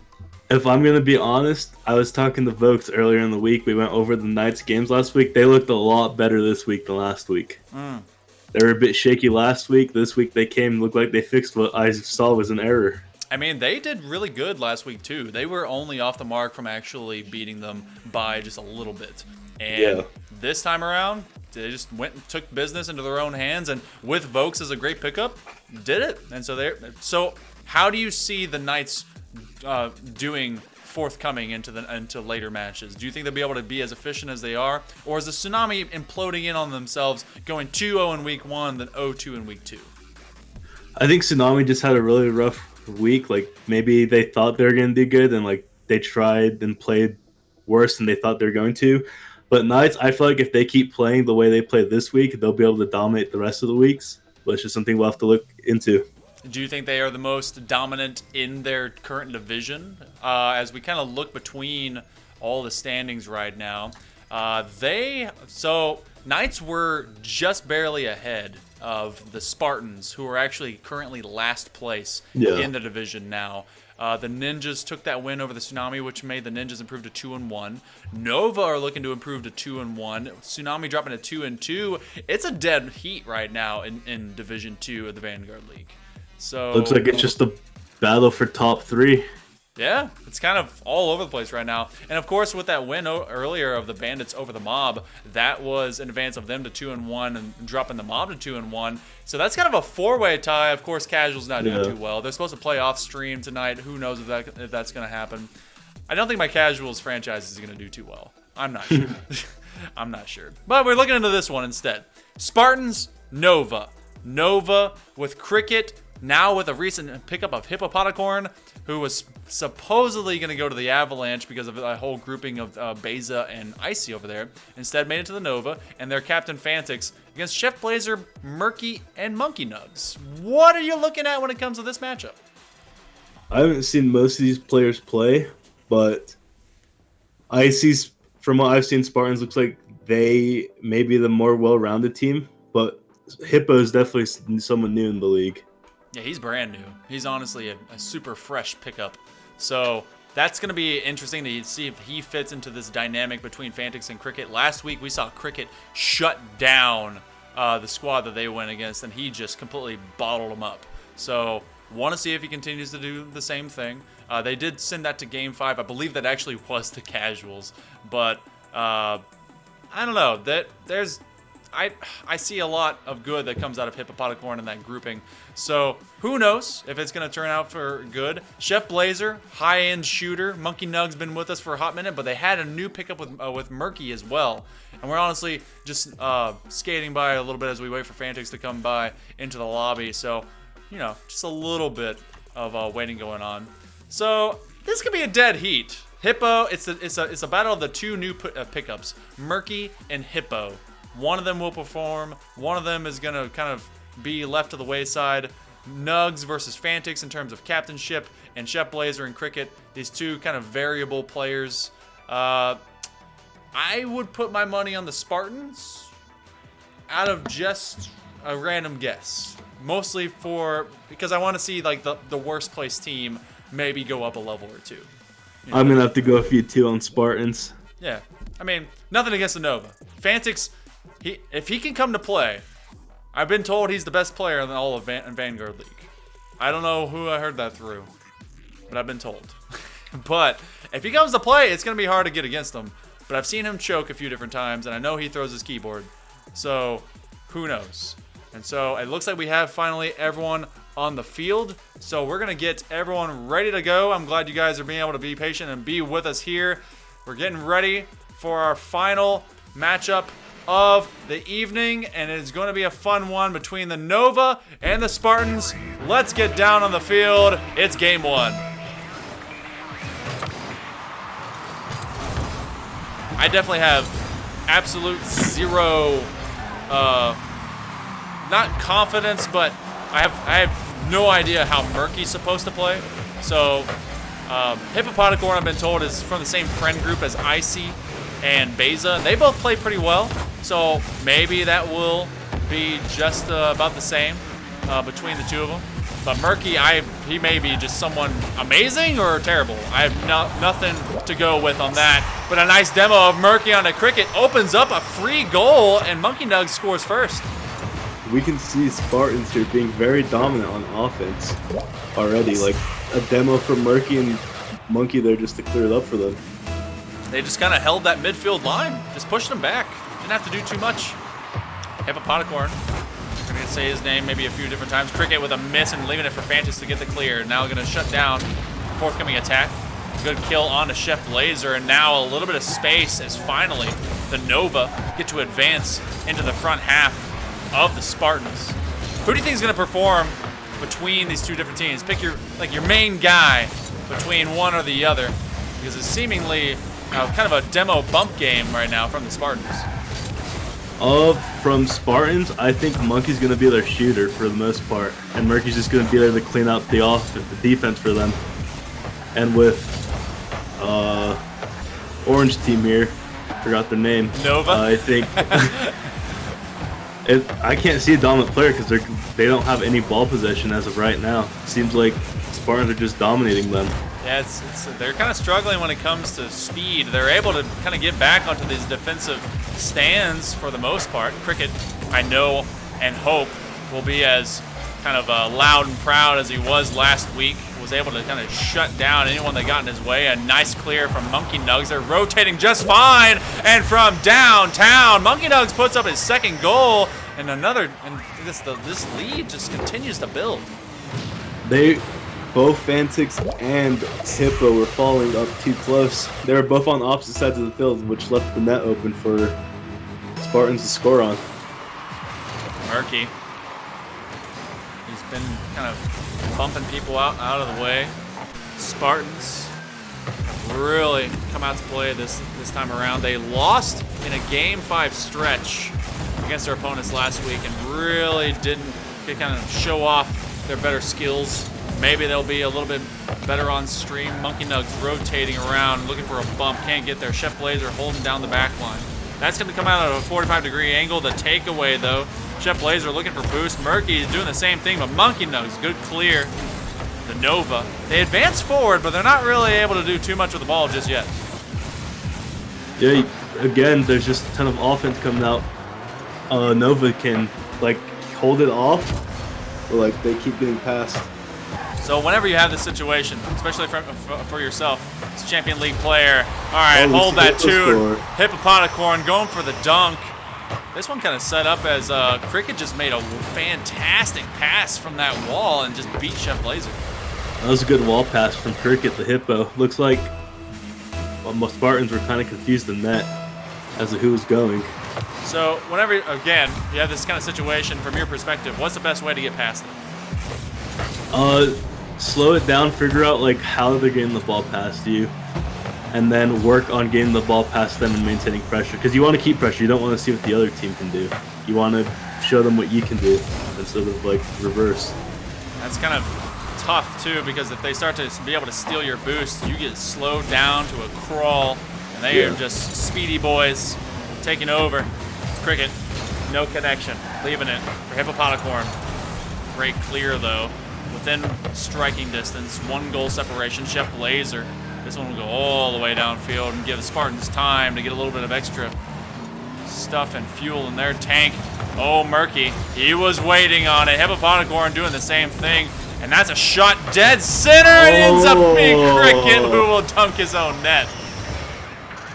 If I'm going to be honest, I was talking to Vokes earlier in the week. We went over the Knights games last week. They looked a lot better this week than last week. They were a bit shaky last week. This week they looked like they fixed what I saw was an error. I mean, they did really good last week, too. They were only off the mark from actually beating them by just a little bit. And this time around, they just went and took business into their own hands, and with Vokes as a great pickup, did it. And so how do you see the Knights doing forthcoming into later matches? Do you think they'll be able to be as efficient as they are, or is the Tsunami imploding in on themselves, going 2-0 in week 1, then 0-2 in week 2? I think Tsunami just had a really rough week. Like, maybe they thought they were going to do good, and like they tried and played worse than they thought they were going to. But Knights, I feel like if they keep playing the way they played this week, they'll be able to dominate the rest of the weeks. But it's just something we'll have to look into. Do you think they are the most dominant in their current division? As we kind of look between all the standings right now, Knights were just barely ahead of the Spartans, who are actually currently last place in the division now. The Ninjas took that win over the Tsunami, which made the Ninjas improve to 2-1. Nova are looking to improve to 2-1. Tsunami dropping to 2-2. It's a dead heat right now in Division 2 of the Vanguard League. So looks like it's just a battle for top 3. Yeah, it's kind of all over the place right now. And of course, with that win earlier of the Bandits over the Mob, that was in advance of them to 2-1 and dropping the Mob to 2-1. So that's kind of a four-way tie. Of course, Casual's not doing too well. They're supposed to play off stream tonight. Who knows if that's going to happen? I don't think my Casuals franchise is going to do too well. I'm not sure. I'm not sure. But we're looking into this one instead. Spartans, Nova. Nova with Cricket. Now with a recent pickup of Hippopotacorn, who was supposedly going to go to the Avalanche because of a whole grouping of Beza and Icy over there. Instead made it to the Nova, and their captain Fantix against Chef Blazer, Murky, and Monkey Nugs. What are you looking at when it comes to this matchup? I haven't seen most of these players play, but Icy's, from what I've seen, Spartans looks like they may be the more well-rounded team, but Hippo is definitely someone new in the league. Yeah, he's brand new. He's honestly a super fresh pickup. So that's going to be interesting to see if he fits into this dynamic between Fantix and Cricket. Last week, we saw Cricket shut down the squad that they went against, and he just completely bottled them up. So want to see if he continues to do the same thing. They did send that to Game 5. I believe that actually was the Casuals. But I don't know. I see a lot of good that comes out of Hippopotacorn in that grouping. So who knows if it's going to turn out for good. Chef Blazer, high-end shooter. Monkey Nug's been with us for a hot minute, but they had a new pickup with Murky as well. And we're honestly just skating by a little bit as we wait for Fantix to come by into the lobby. So, you know, just a little bit of waiting going on. So this could be a dead heat. Hippo, it's a battle of the two new pickups, Murky and Hippo. One of them will perform. One of them is going to kind of be left to the wayside. Nugs versus Fantix in terms of captainship, and Chef Blazer and Cricket, these two kind of variable players. I would put my money on the Spartans out of just a random guess. Mostly because I want to see like the worst placed team maybe go up a level or two. You know? I'm going to have to go a few too on Spartans. Yeah. I mean, nothing against the Nova. Fantix, if he can come to play, I've been told he's the best player in all of Vanguard League. I don't know who I heard that through, but I've been told. But if he comes to play, it's going to be hard to get against him. But I've seen him choke a few different times, and I know he throws his keyboard. So, who knows? And so, it looks like we have finally everyone on the field. So we're going to get everyone ready to go. I'm glad you guys are being able to be patient and be with us here. We're getting ready for our final matchup of the evening, and it's going to be a fun one between the Nova and the Spartans. Let's get down on the field. It's game one. I definitely have absolute zero, not confidence, but I have no idea how Murky's supposed to play. So Hippopotacorn, I've been told, is from the same friend group as Icy and Beza. They both play pretty well, so maybe that will be just about the same between the two of them. But Murky, he may be just someone amazing or terrible. I have nothing to go with on that. But a nice demo of Murky on a Cricket opens up a free goal, and Monkey Nugs scores first. We can see Spartans here being very dominant on offense already. Like a demo from Murky and Monkey there just to clear it up for them. They just kind of held that midfield line, just pushed them back. Didn't have to do too much. Hippopotacorn, I'm going to say his name maybe a few different times. Cricket with a miss and leaving it for Fantas to get the clear. Now going to shut down forthcoming attack. Good kill on to Chef Blazer, and now a little bit of space as finally the Nova get to advance into the front half of the Spartans. Who do you think is going to perform between these two different teams? Pick your main guy between one or the other, because it's seemingly kind of a demo bump game right now from the Spartans. From Spartans, I think Monkey's going to be their shooter for the most part, and Murky's just going to be there to clean out the defense for them. And with Orange team here, forgot their name. Nova. I think I can't see a dominant player because they don't have any ball possession as of right now. Seems like Spartans are just dominating them. Yeah, they're kind of struggling when it comes to speed. They're able to kind of get back onto these defensive stands for the most part. Cricket, I know and hope, will be as kind of loud and proud as he was last week. Was able to kind of shut down anyone that got in his way. A nice clear from Monkey Nugs. They're rotating just fine. And from downtown, Monkey Nugs puts up his second goal. And this lead just continues to build. Both Fantix and Hippo were falling up too close. They were both on opposite sides of the field, which left the net open for Spartans to score on. Murky. He's been kind of bumping people out of the way. Spartans have really come out to play this time around. They lost in a Game 5 stretch against their opponents last week and really didn't kind of show off their better skills. Maybe they'll be a little bit better on stream. Monkey Nugs rotating around, looking for a bump. Can't get there. Chef Blazer holding down the back line. That's going to come out at a 45-degree angle. The takeaway, though. Chef Blazer looking for boost. Murky is doing the same thing, but Monkey Nugs, good clear. The Nova. They advance forward, but they're not really able to do too much with the ball just yet. Yeah, again, there's just a ton of offense coming out. Nova can, hold it off, but, they keep getting past. So whenever you have this situation, especially for yourself, as Champion League player, all right, hold that tune. Hippopotacorn going for the dunk. This one kind of set up as Cricket just made a fantastic pass from that wall and just beat Chef Blazer. That was a good wall pass from Cricket, the Hippo. Looks like most Spartans were kind of confused in that as to who was going. So whenever, again, you have this kind of situation, from your perspective, what's the best way to get past it? Slow it down, figure out how they're getting the ball past you, and then work on getting the ball past them and maintaining pressure. Because you want to keep pressure. You don't want to see what the other team can do. You want to show them what you can do instead of reverse. That's kind of tough too, because if they start to be able to steal your boost, you get slowed down to a crawl, and they are just speedy boys taking over. Cricket, no connection, leaving it for Hippopotacorn. Great clear though. Within striking distance, 1 goal separation. Chef Blazer, this one will go all the way downfield and give the Spartans time to get a little bit of extra stuff and fuel in their tank. Oh, Murky, he was waiting on it. Hippopotacorn doing the same thing, and that's a shot dead center. It ends up being Cricket who will dunk his own net.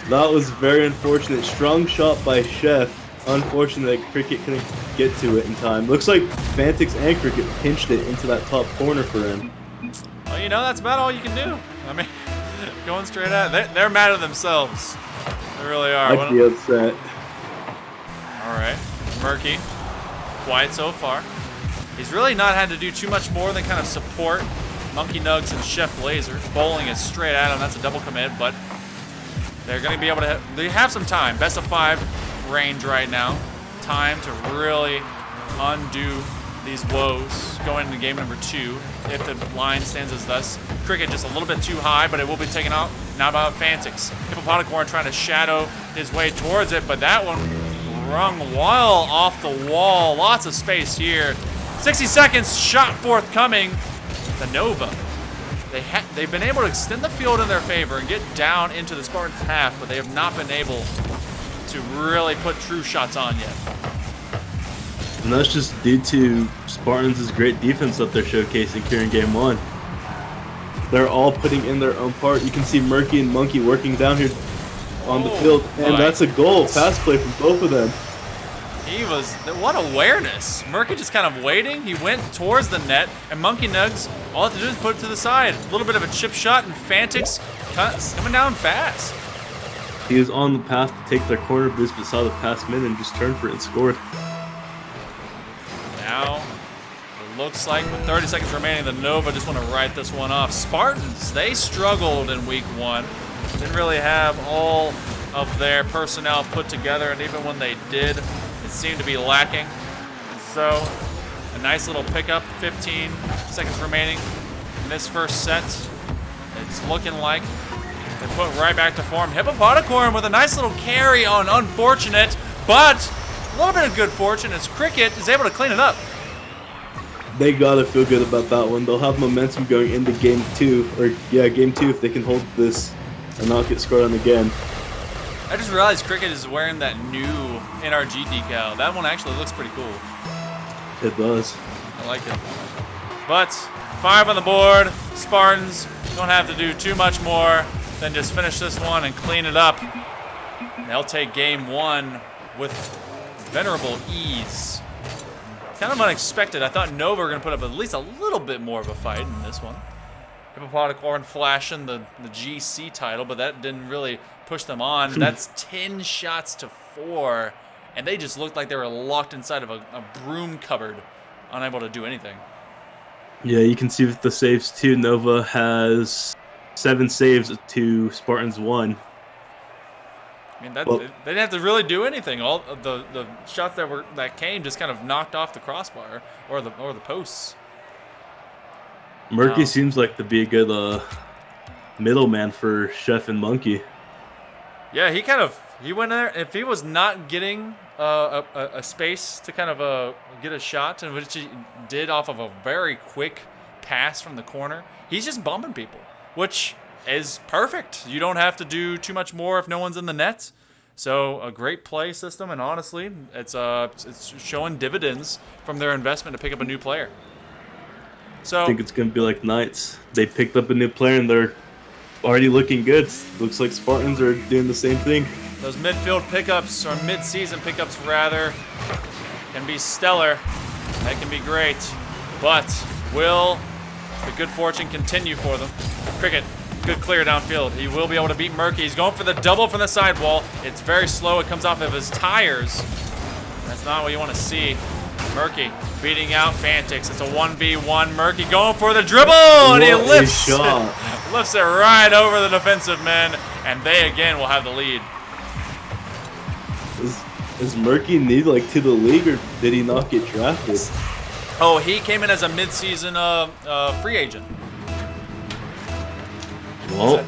That was very unfortunate. Strong shot by Chef. unfortunate that Cricket couldn't get to it in time. Looks like Fantix and Cricket pinched it into that top corner for him. Well, you know, that's about all you can do. I mean, going straight at it. They're mad at themselves. They really are. I'd be upset. All right. Murky. Quiet so far. He's really not had to do too much more than kind of support Monkey Nugs and Chef Blazer. Bowling is straight at him. That's a double commit, but they're going to be able to... They have some time. Best of 5 range right now. Time to really undo these woes going into game number 2 if the line stands as thus. Cricket just a little bit too high, but it will be taken out. Now about Fantix. Hippopotamicorn trying to shadow his way towards it, but that one rung well off the wall. Lots of space here. 60 seconds, shot forthcoming. The Nova. They've been able to extend the field in their favor and get down into the Spartans' half, but they have not been able to really put true shots on yet. And that's just due to Spartans' great defense that they're showcasing here in Game 1. They're all putting in their own part. You can see Murky and Monkey working down here on the field, and that's a goal. Pass play from both of them. He was, what awareness. Murky just kind of waiting. He went towards the net, and Monkey Nugs, all I have to do is put it to the side. A little bit of a chip shot, and Fantix coming down fast. He was on the path to take their corner boost, but saw the pass mid and just turned for it and scored. Now, it looks like with 30 seconds remaining, the Nova just want to write this one off. Spartans, they struggled in week 1. Didn't really have all of their personnel put together, and even when they did, it seemed to be lacking. So, a nice little pickup, 15 seconds remaining in this first set. It's looking like they put right back to form. Hippopotamicorn with a nice little carry on Unfortunate, but a little bit of good fortune as Cricket is able to clean it up. They gotta feel good about that one. They'll have momentum going into Game 2, or yeah, Game 2 if they can hold this and not get scored on again. I just realized Cricket is wearing that new NRG decal. That one actually looks pretty cool. It does. I like it. But 5 on the board. Spartans don't have to do too much more than just finish this one and clean it up. They'll take Game 1 with venerable ease. Kind of unexpected. I thought Nova were going to put up at least a little bit more of a fight in this one. Hippopotamicorn flashing the GC title, but that didn't really push them on. That's 10 shots to 4, and they just looked like they were locked inside of a broom cupboard, unable to do anything. Yeah, you can see with the saves too. Nova has 7 saves to Spartans 1. I mean, they didn't have to really do anything. All of the shots that came just kind of knocked off the crossbar or the posts. Murky seems like to be a good middleman for Chef and Monkey. Yeah, he went in there. If he was not getting a space to kind of get a shot, and which he did off of a very quick pass from the corner, he's just bumping people, which is perfect. You don't have to do too much more if no one's in the net. So a great play system, and honestly, it's showing dividends from their investment to pick up a new player. So I think it's going to be like Knights. They picked up a new player, and they're already looking good. Looks like Spartans are doing the same thing. Those midfield pickups, or mid-season pickups rather, can be stellar. That can be great. But will the good fortune continue for them? Cricket, good clear downfield. He will be able to beat Murky. He's going for the double from the sidewall. It's very slow. It comes off of his tires. That's not what you want to see. Murky beating out Fantix. It's a 1v1. Murky going for the dribble, and he lifts it right over the defensive men, and they again will have the lead. Is Murky new to the league, or did he not get drafted? Oh, he came in as a mid-season free agent. Well,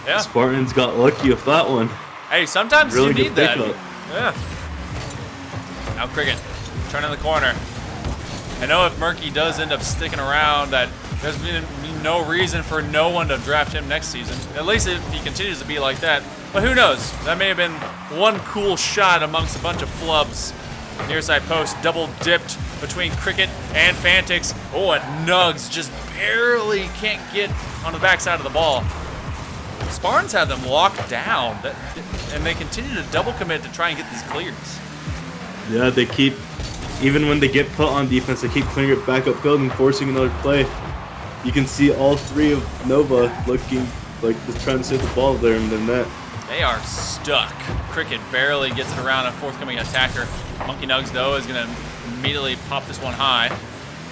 yeah. Spartans got lucky with that one. Hey, sometimes really you need that. Pickup. Yeah. Now Cricket, turning the corner. I know if Murky does end up sticking around, that there's been no reason for no one to draft him next season. At least if he continues to be like that. But who knows? That may have been one cool shot amongst a bunch of flubs. Near side post, double dipped between Cricket and Fantix. Oh, and Nugs just barely can't get on the backside of the ball. Spartans have them locked down, and they continue to double commit to try and get these clears. Yeah, they keep, even when they get put on defense, they keep clearing it back upfield and forcing another play. You can see all three of Nova looking like they're trying to save the ball there in the net. They are stuck. Cricket barely gets it around a forthcoming attacker. Monkey Nugs, though, is going to immediately pop this one high.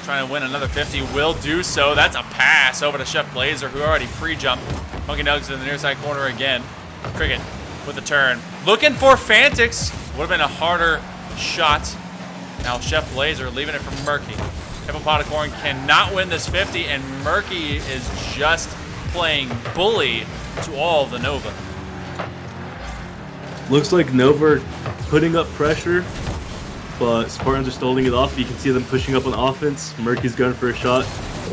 Trying to win another 50. Will do so. That's a pass over to Chef Blazer, who already pre-jumped. Monkey Nugs in the near side corner again. Cricket with a turn. Looking for Fantix. Would have been a harder shot. Now Chef Blazer leaving it for Murky. Hippopotacorn cannot win this 50, and Murky is just playing bully to all the Nova. Looks like Nova putting up pressure, but Spartans are still holding it off. You can see them pushing up on offense. Murky's going for a shot.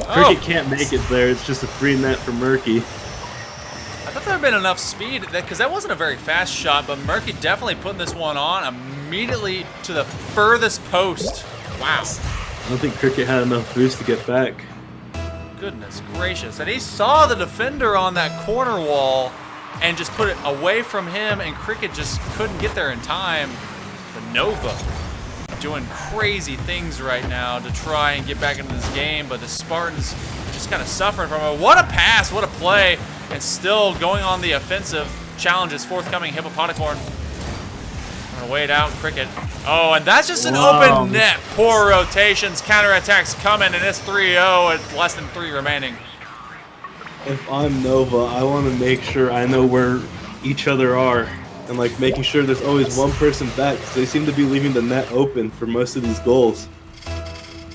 Cricket can't make it there. It's just a free net for Murky. I thought there had been enough speed, because that wasn't a very fast shot, but Murky definitely putting this one on immediately to the furthest post. Wow. I don't think Cricket had enough boost to get back. Goodness gracious. And he saw the defender on that corner wall and just put it away from him, and Cricket just couldn't get there in time. The Nova doing crazy things right now to try and get back into this game, but the Spartans just kind of suffering from it. What a pass, what a play, and still going on the offensive. Challenge is forthcoming. Hippopotacorn gonna wait out Cricket. Oh, and that's just an open net. Poor rotations, counterattacks coming, and it's 3-0 with less than 3 remaining. If I'm Nova, I want to make sure I know where each other are, and like making sure there's always one person back, because they seem to be leaving the net open for most of these goals.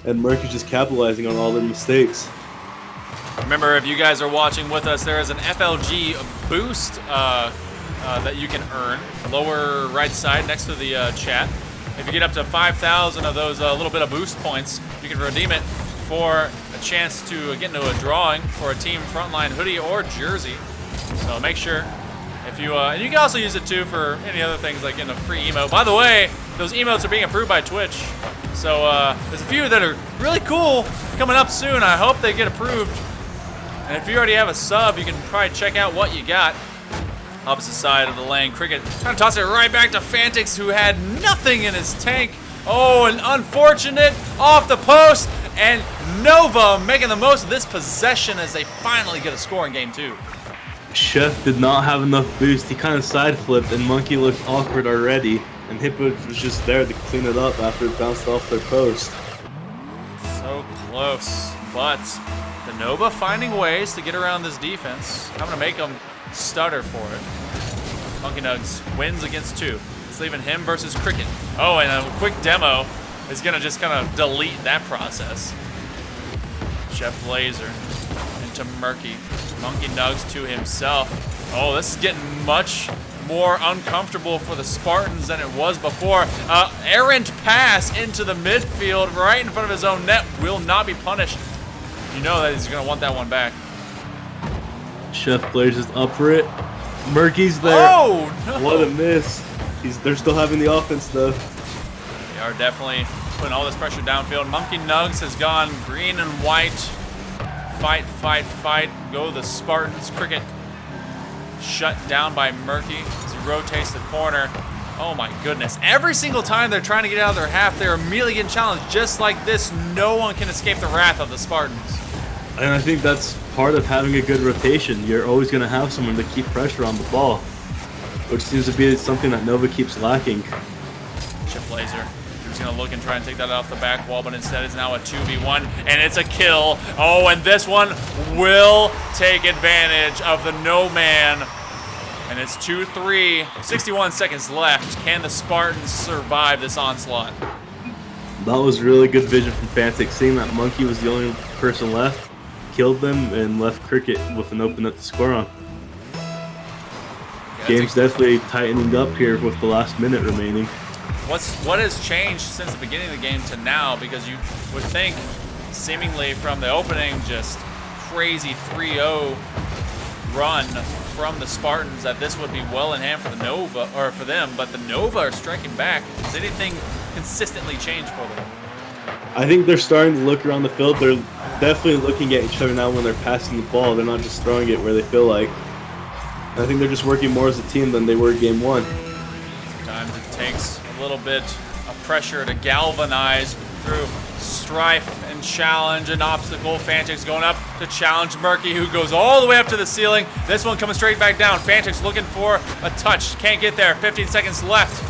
And Murky's just capitalizing on all their mistakes. Remember, if you guys are watching with us, there is an FLG boost that you can earn. Lower right side next to the chat. If you get up to 5,000 of those little bit of boost points, you can redeem it for a chance to get into a drawing for a team frontline hoodie or jersey. So make sure if you and you can also use it too for any other things like getting a free emote. By the way, those emotes are being approved by Twitch. So there's a few that are really cool coming up soon. I hope they get approved. And if you already have a sub, you can probably check out what you got. Opposite side of the lane, Cricket trying to toss it right back to Fantix, who had nothing in his tank. Oh, an unfortunate off the post, and Nova making the most of this possession as they finally get a score in game 2. Chef did not have enough boost. He kind of side flipped, and Monkey looked awkward already. And Hippo was just there to clean it up after it bounced off their post. So close, but the Nova finding ways to get around this defense. I'm gonna make them stutter for it. Monkey Nugs wins against 2. It's leaving him versus Cricket. Oh, and a quick demo is gonna just kind of delete that process. Chef Blazer into Murky. Monkey Nugs to himself. Oh, this is getting much more uncomfortable for the Spartans than it was before. Errant pass into the midfield right in front of his own net will not be punished. You know that he's gonna want that one back. Chef Blazer's up for it. Murky's there. Oh, no. What a miss. They're still having the offense, though. They are definitely putting all this pressure downfield. Monkey Nugs has gone green and white. Fight, fight, fight. Go the Spartans. Cricket shut down by Murky as he rotates the corner. Oh my goodness. Every single time they're trying to get out of their half, they're immediately getting challenged. Just like this, no one can escape the wrath of the Spartans. And I think that's part of having a good rotation. You're always going to have someone to keep pressure on the ball, which seems to be something that Nova keeps lacking. Chip Blazer, he's going to look and try and take that off the back wall, but instead it's now a 2v1, and it's a kill. Oh, and this one will take advantage of the no man. And it's 2-3, 61 seconds left. Can the Spartans survive this onslaught? That was really good vision from Fantix, seeing that Monkey was the only person left. Killed them and left Cricket with an open net to score on. Game's definitely tightening up here with the last minute remaining. What has changed since the beginning of the game to now? Because you would think, seemingly from the opening, just crazy 3-0 run from the Spartans, that this would be well in hand for the Nova, or for them. But the Nova are striking back. Has anything consistently changed for them? I think they're starting to look around the field. They're definitely looking at each other now when they're passing the ball. They're not just throwing it where they feel like. I think they're just working more as a team than they were game 1. Sometimes it takes a little bit of pressure to galvanize through strife and challenge and obstacle. Fantix going up to challenge Murky, who goes all the way up to the ceiling. This one coming straight back down. Fantix looking for a touch. Can't get there. 15 seconds left.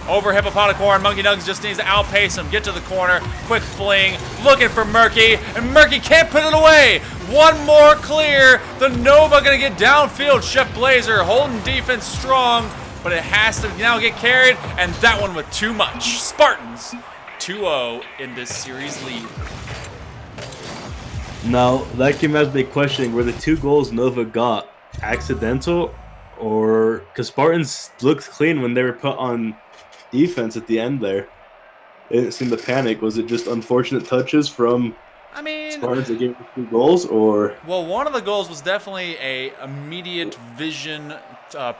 Over Hippopotamicorn. Monkey Nugs just needs to outpace him. Get to the corner. Quick fling. Looking for Murky. And Murky can't put it away. One more clear. The Nova going to get downfield. Chef Blazer holding defense strong, but it has to now get carried. And that one with too much. Spartans 2-0 in this series lead. Now, that game has me questioning, were the 2 goals Nova got accidental, or because Spartans looked clean when they were put on defense at the end there? It didn't seem to panic. Was it just unfortunate touches from Spartans that gave 2 goals, or? Well, one of the goals was definitely a immediate vision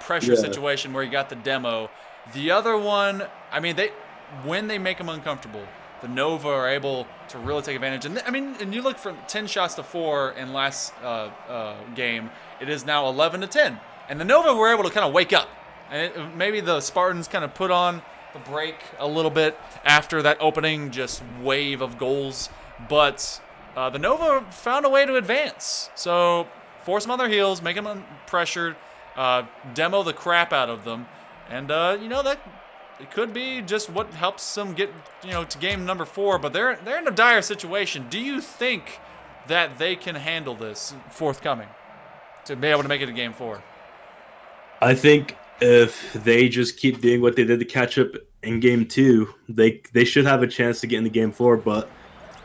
pressure situation where he got the demo. The other one, when they make them uncomfortable, the Nova are able to really take advantage. And you look from 10 shots to 4 in last game. It is now 11 to 10, and the Nova were able to kind of wake up. And maybe the Spartans kind of put on the brake a little bit after that opening just wave of goals, but the Nova found a way to advance. So force them on their heels, make them pressured, demo the crap out of them, and that. It could be just what helps them get, to game number 4, but they're in a dire situation. Do you think that they can handle this forthcoming to be able to make it to game 4? I think if they just keep doing what they did to catch up in game 2, they should have a chance to get into game 4. But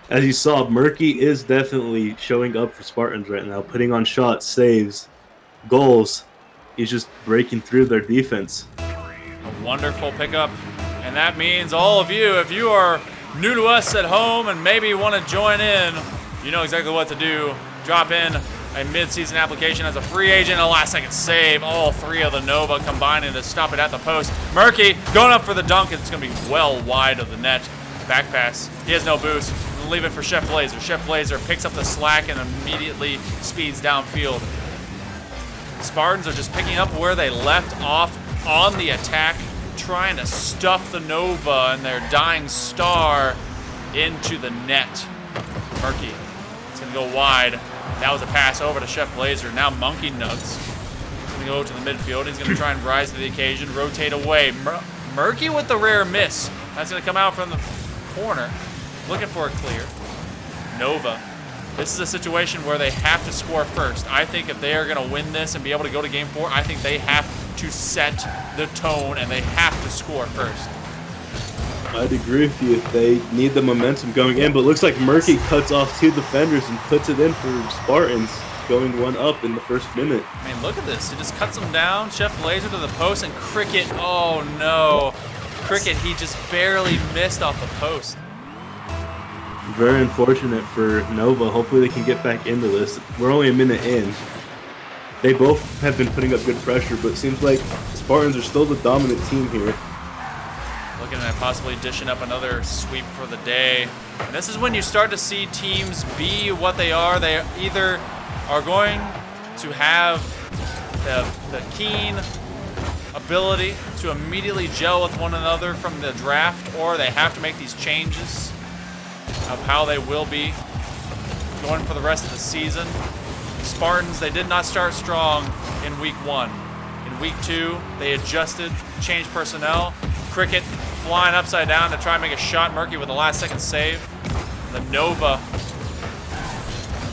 as you saw, Murky is definitely showing up for Spartans right now, putting on shots, saves, goals. He's just breaking through their defense. A wonderful pickup, and that means all of you, if you are new to us at home and maybe want to join in, you know exactly what to do. Drop in a mid-season application as a free agent, a last-second save. All 3 of the Nova combining to stop it at the post. Murky going up for the dunk. It's going to be well wide of the net. Back pass. He has no boost. Leave it for Chef Blazer. Chef Blazer picks up the slack and immediately speeds downfield. Spartans are just picking up where they left off on the attack, trying to stuff the Nova and their dying star into the net. Murky. It's going to go wide. That was a pass over to Chef Blazer. Now Monkey Nugs. He's going to go to the midfield. He's going to try and rise to the occasion, rotate away. Murky with the rare miss. That's going to come out from the corner. Looking for a clear. Nova. This is a situation where they have to score first. I think if they are going to win this and be able to go to game 4, I think they have to set the tone and they have to score first. I'd agree with you if they need the momentum going in, but it looks like Murky cuts off 2 defenders and puts it in for Spartans, going 1 up in the first minute. Look at this. He just cuts them down. Chef Blazer to the post, and Cricket, oh no. Cricket, he just barely missed off the post. Very unfortunate for Nova. Hopefully they can get back into this. We're only a minute in. They both have been putting up good pressure, but it seems like Spartans are still the dominant team here. Looking at possibly dishing up another sweep for the day. And this is when you start to see teams be what they are. They either are going to have the keen ability to immediately gel with one another from the draft, or they have to make these changes of how they will be going for the rest of the season. Spartans, they did not start strong in week 1. In week 2, they adjusted, changed personnel. Cricket flying upside down to try and make a shot. Murky with the last-second save. The Nova,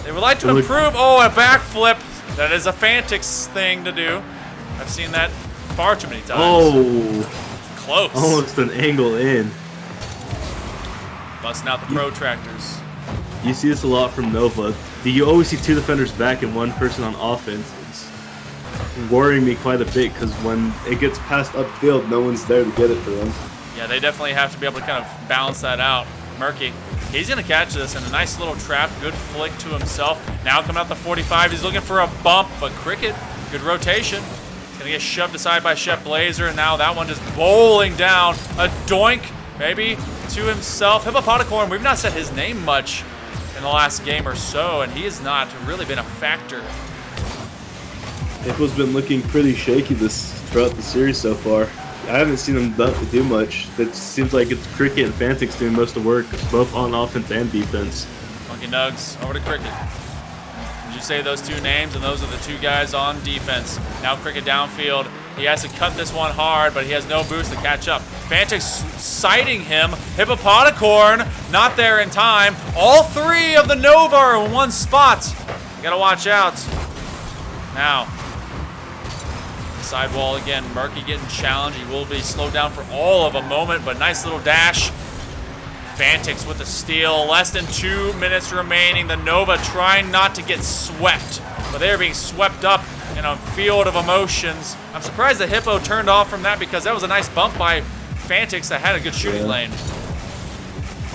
they would like to improve. Oh, a backflip. That is a Fantix thing to do. I've seen that far too many times. Oh, close. Almost an angle in. Busting out the protractors. You see this a lot from Nova. You always see 2 defenders back and 1 person on offense. It's worrying me quite a bit because when it gets passed upfield, no one's there to get it for them. Yeah, they definitely have to be able to kind of balance that out. Murky, he's going to catch this in a nice little trap. Good flick to himself. Now coming out the 45, he's looking for a bump, but Cricket, good rotation. He's going to get shoved aside by Chef Blazer, and now that one just bowling down. A doink, maybe, to himself. Hippopotamicorn, we've not said his name much in the last game or so, and he has not really been a factor. Hippo's been looking pretty shaky throughout the series so far. I haven't seen them do much. It seems like it's Cricket and Fantix doing most of the work, both on offense and defense. Monkey Nugs over to Cricket. Did you say those two names? And those are the two guys on defense. Now Cricket downfield. He has to cut this one hard, but he has no boost to catch up. Fantix sighting him. Hippopotacorn not there in time. All three of the Nova are in one spot. You gotta watch out. Now, sidewall again. Murky getting challenged. He will be slowed down for all of a moment, but nice little dash. Fantix with the steal. Less than 2 minutes remaining. The Nova trying not to get swept, but they're being swept up in a field of emotions. I'm surprised the Hippo turned off from that because that was a nice bump by Fantix that had a good shooting lane.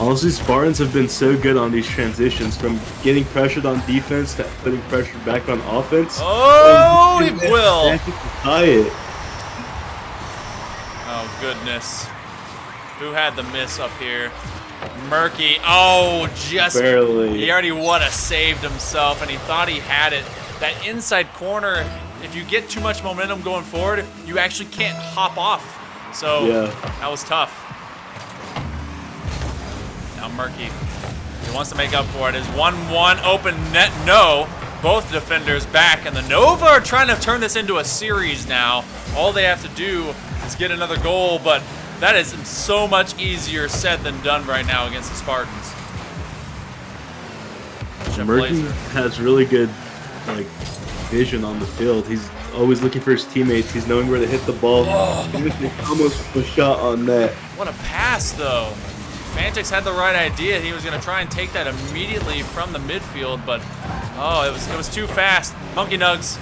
Honestly, Spartans have been so good on these transitions, from getting pressured on defense to putting pressure back on offense. Oh, he will. Tie it. Oh, goodness. Who had the miss up here? Murky. Oh, just barely. He already would have saved himself, and he thought he had it. That inside corner, if you get too much momentum going forward, you actually can't hop off. So that was tough. Now Murky, he wants to make up for it. Is 1-1 open net? No. Both defenders back, and the Nova are trying to turn this into a series now. All they have to do is get another goal, but that is so much easier said than done right now against the Spartans. Murky has really good vision on the field. He's always looking for his teammates. He's knowing where to hit the ball. He almost a shot on net. What a pass, though. Fantix had the right idea. He was going to try and take that immediately from the midfield, but it was too fast. Monkey Nugs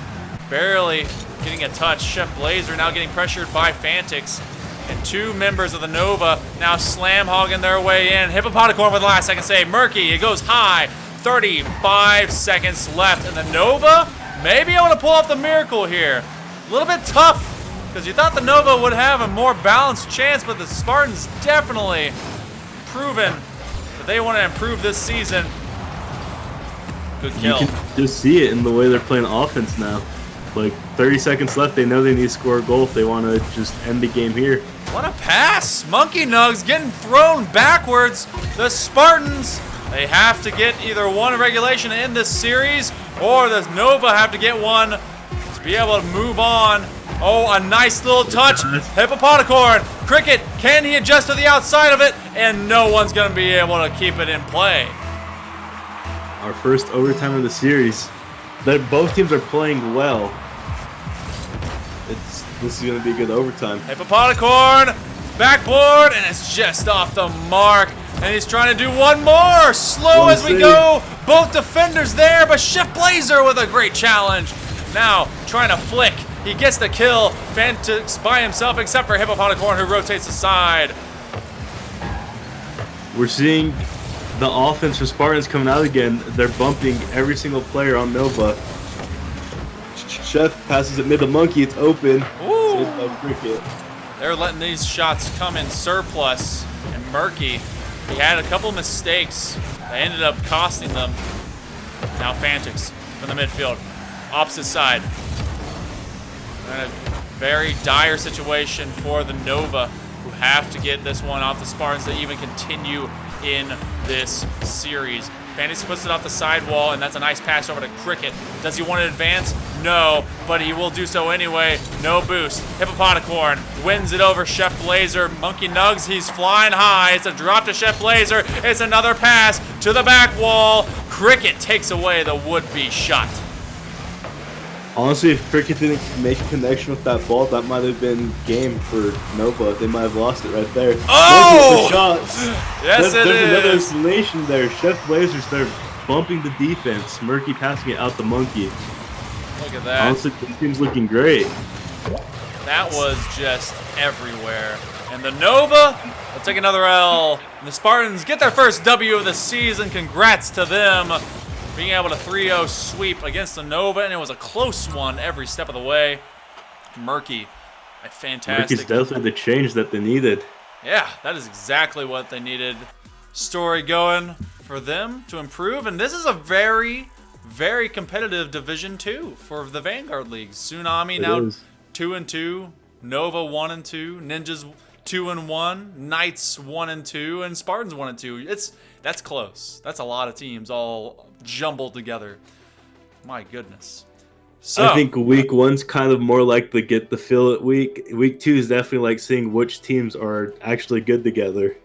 barely getting a touch. Chef Blazer now getting pressured by Fantix. And two members of the Nova now slam hogging their way in. Hippopotacorn with the last second save. Murky, it goes high. 35 seconds left, and the Nova may be able to pull off the miracle here. A little bit tough, because you thought the Nova would have a more balanced chance, but the Spartans definitely proven that they want to improve this season. Good kill. You can just see it in the way they're playing offense now. 30 seconds left, they know they need to score a goal if they want to just end the game here. What a pass! Monkey Nugs getting thrown backwards. The Spartans, they have to get either one regulation in this series, or the Nova have to get one to be able to move on. Oh, a nice little touch. Hippopotacorn. Cricket, can he adjust to the outside of it? And no one's going to be able to keep it in play. Our first overtime of the series. Both teams are playing well. This is going to be a good overtime. Hippopotacorn, backboard, and it's just off the mark. And he's trying to do one more. Slow as we go. Both defenders there, but Chef Blazer with a great challenge. Now trying to flick. He gets the kill. Fantix by himself, except for Hippopotacorn, who rotates aside. We're seeing the offense for Spartans coming out again. They're bumping every single player on Nova. Chef passes it mid to Monkey. It's open. Ooh. Saved by Cricket. They're letting these shots come in surplus. And Murky, he had a couple mistakes that ended up costing them. Now Fantix from the midfield. Opposite side. In a very dire situation for the Nova, who have to get this one off the Spartans to even continue in this series. Fantix puts it off the sidewall, and that's a nice pass over to Cricket. Does he want to advance? No, but he will do so anyway. No boost. Hippopotacorn wins it over Chef Blazer. Monkey Nugs, he's flying high. It's a drop to Chef Blazer. It's another pass to the back wall. Cricket takes away the would-be shot. Honestly, if Cricket didn't make a connection with that ball, that might have been game for Nova. They might have lost it right there. Oh! The shot. Yes, There's another is. installation there. Chef Blazers, they're bumping the defense. Murky passing it out the Monkey. Look at that. Honestly, this team's looking great. That was just everywhere. And the Nova will take another L. And the Spartans get their first W of the season. Congrats to them. Being able to 3-0 sweep against the Nova, and it was a close one every step of the way. Murky, a fantastic. Murky's definitely the change that they needed. Yeah, that is exactly what they needed. Story going for them to improve, and this is a very, very competitive Division 2 for the Vanguard League. Tsunami now 2-2, Nova 1 and 2, Ninjas 2 and 1, Knights 1 and 2, and Spartans 1 and 2. That's close. That's a lot of teams all jumbled together. My goodness. So I think week 1's kind of more like the get the feel it week. Week 2 is definitely like seeing which teams are actually good together,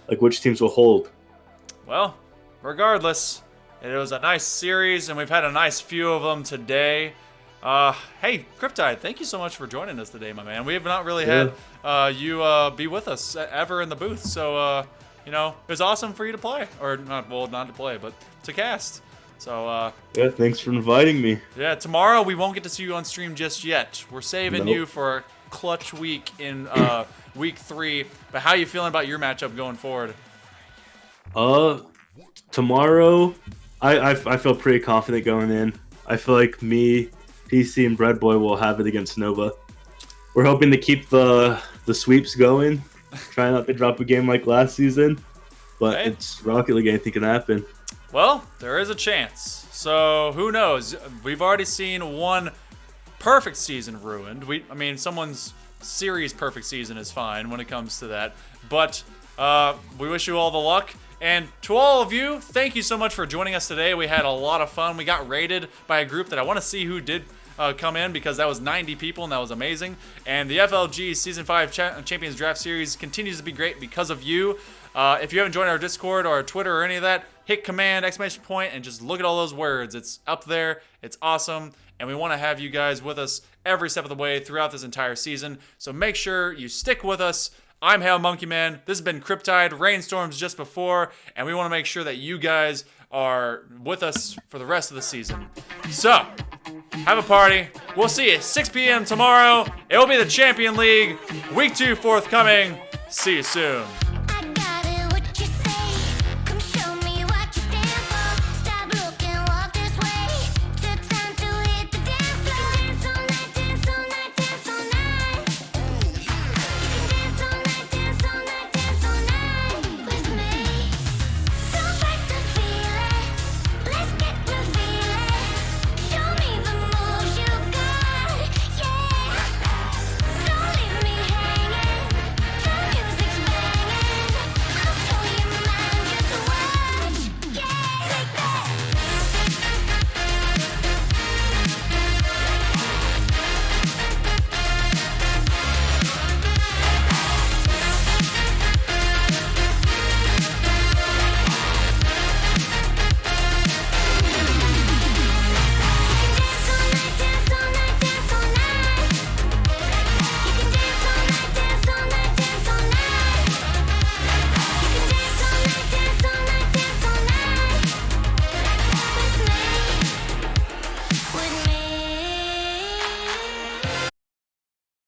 like which teams will hold. well, regardless, it was a nice series, and we've had a nice few of them today. Hey, Cryptide, thank you so much for joining us today, my man. We have not really had you be with us ever in the booth, so it was awesome for you to play, or not to play, but to cast. So Yeah, thanks for inviting me. yeah, tomorrow we won't get to see you on stream just yet. We're saving Nope. you for a clutch week in week 3. But how you feeling about your matchup going forward? Tomorrow, I feel pretty confident going in. I feel like me, PC, and Breadboy will have it against Nova. We're hoping to keep the sweeps going. Try not to drop a game like last season, but Hey. it's Rocket League. Anything can happen. Well, there is a chance. So who knows? We've already seen one perfect season ruined. Someone's series perfect season is fine when it comes to that. But we wish you all the luck. And to all of you, thank you so much for joining us today. We had a lot of fun. We got rated by a group that I want to see who did come in, because that was 90 people, and that was amazing. And the FLG Season 5 Champions Draft Series continues to be great because of you. If you haven't joined our Discord or our Twitter or any of that, hit command, ! And just look at all those words. It's up there. It's awesome. And we want to have you guys with us every step of the way throughout this entire season. So make sure you stick with us. I'm Hail Monkey Man. This has been Cryptide, Rainstorms just before, and we want to make sure that you guys are with us for the rest of the season. So, have a party. We'll see you at 6 p.m. tomorrow. It will be the Champion League, Week 2 forthcoming. See you soon.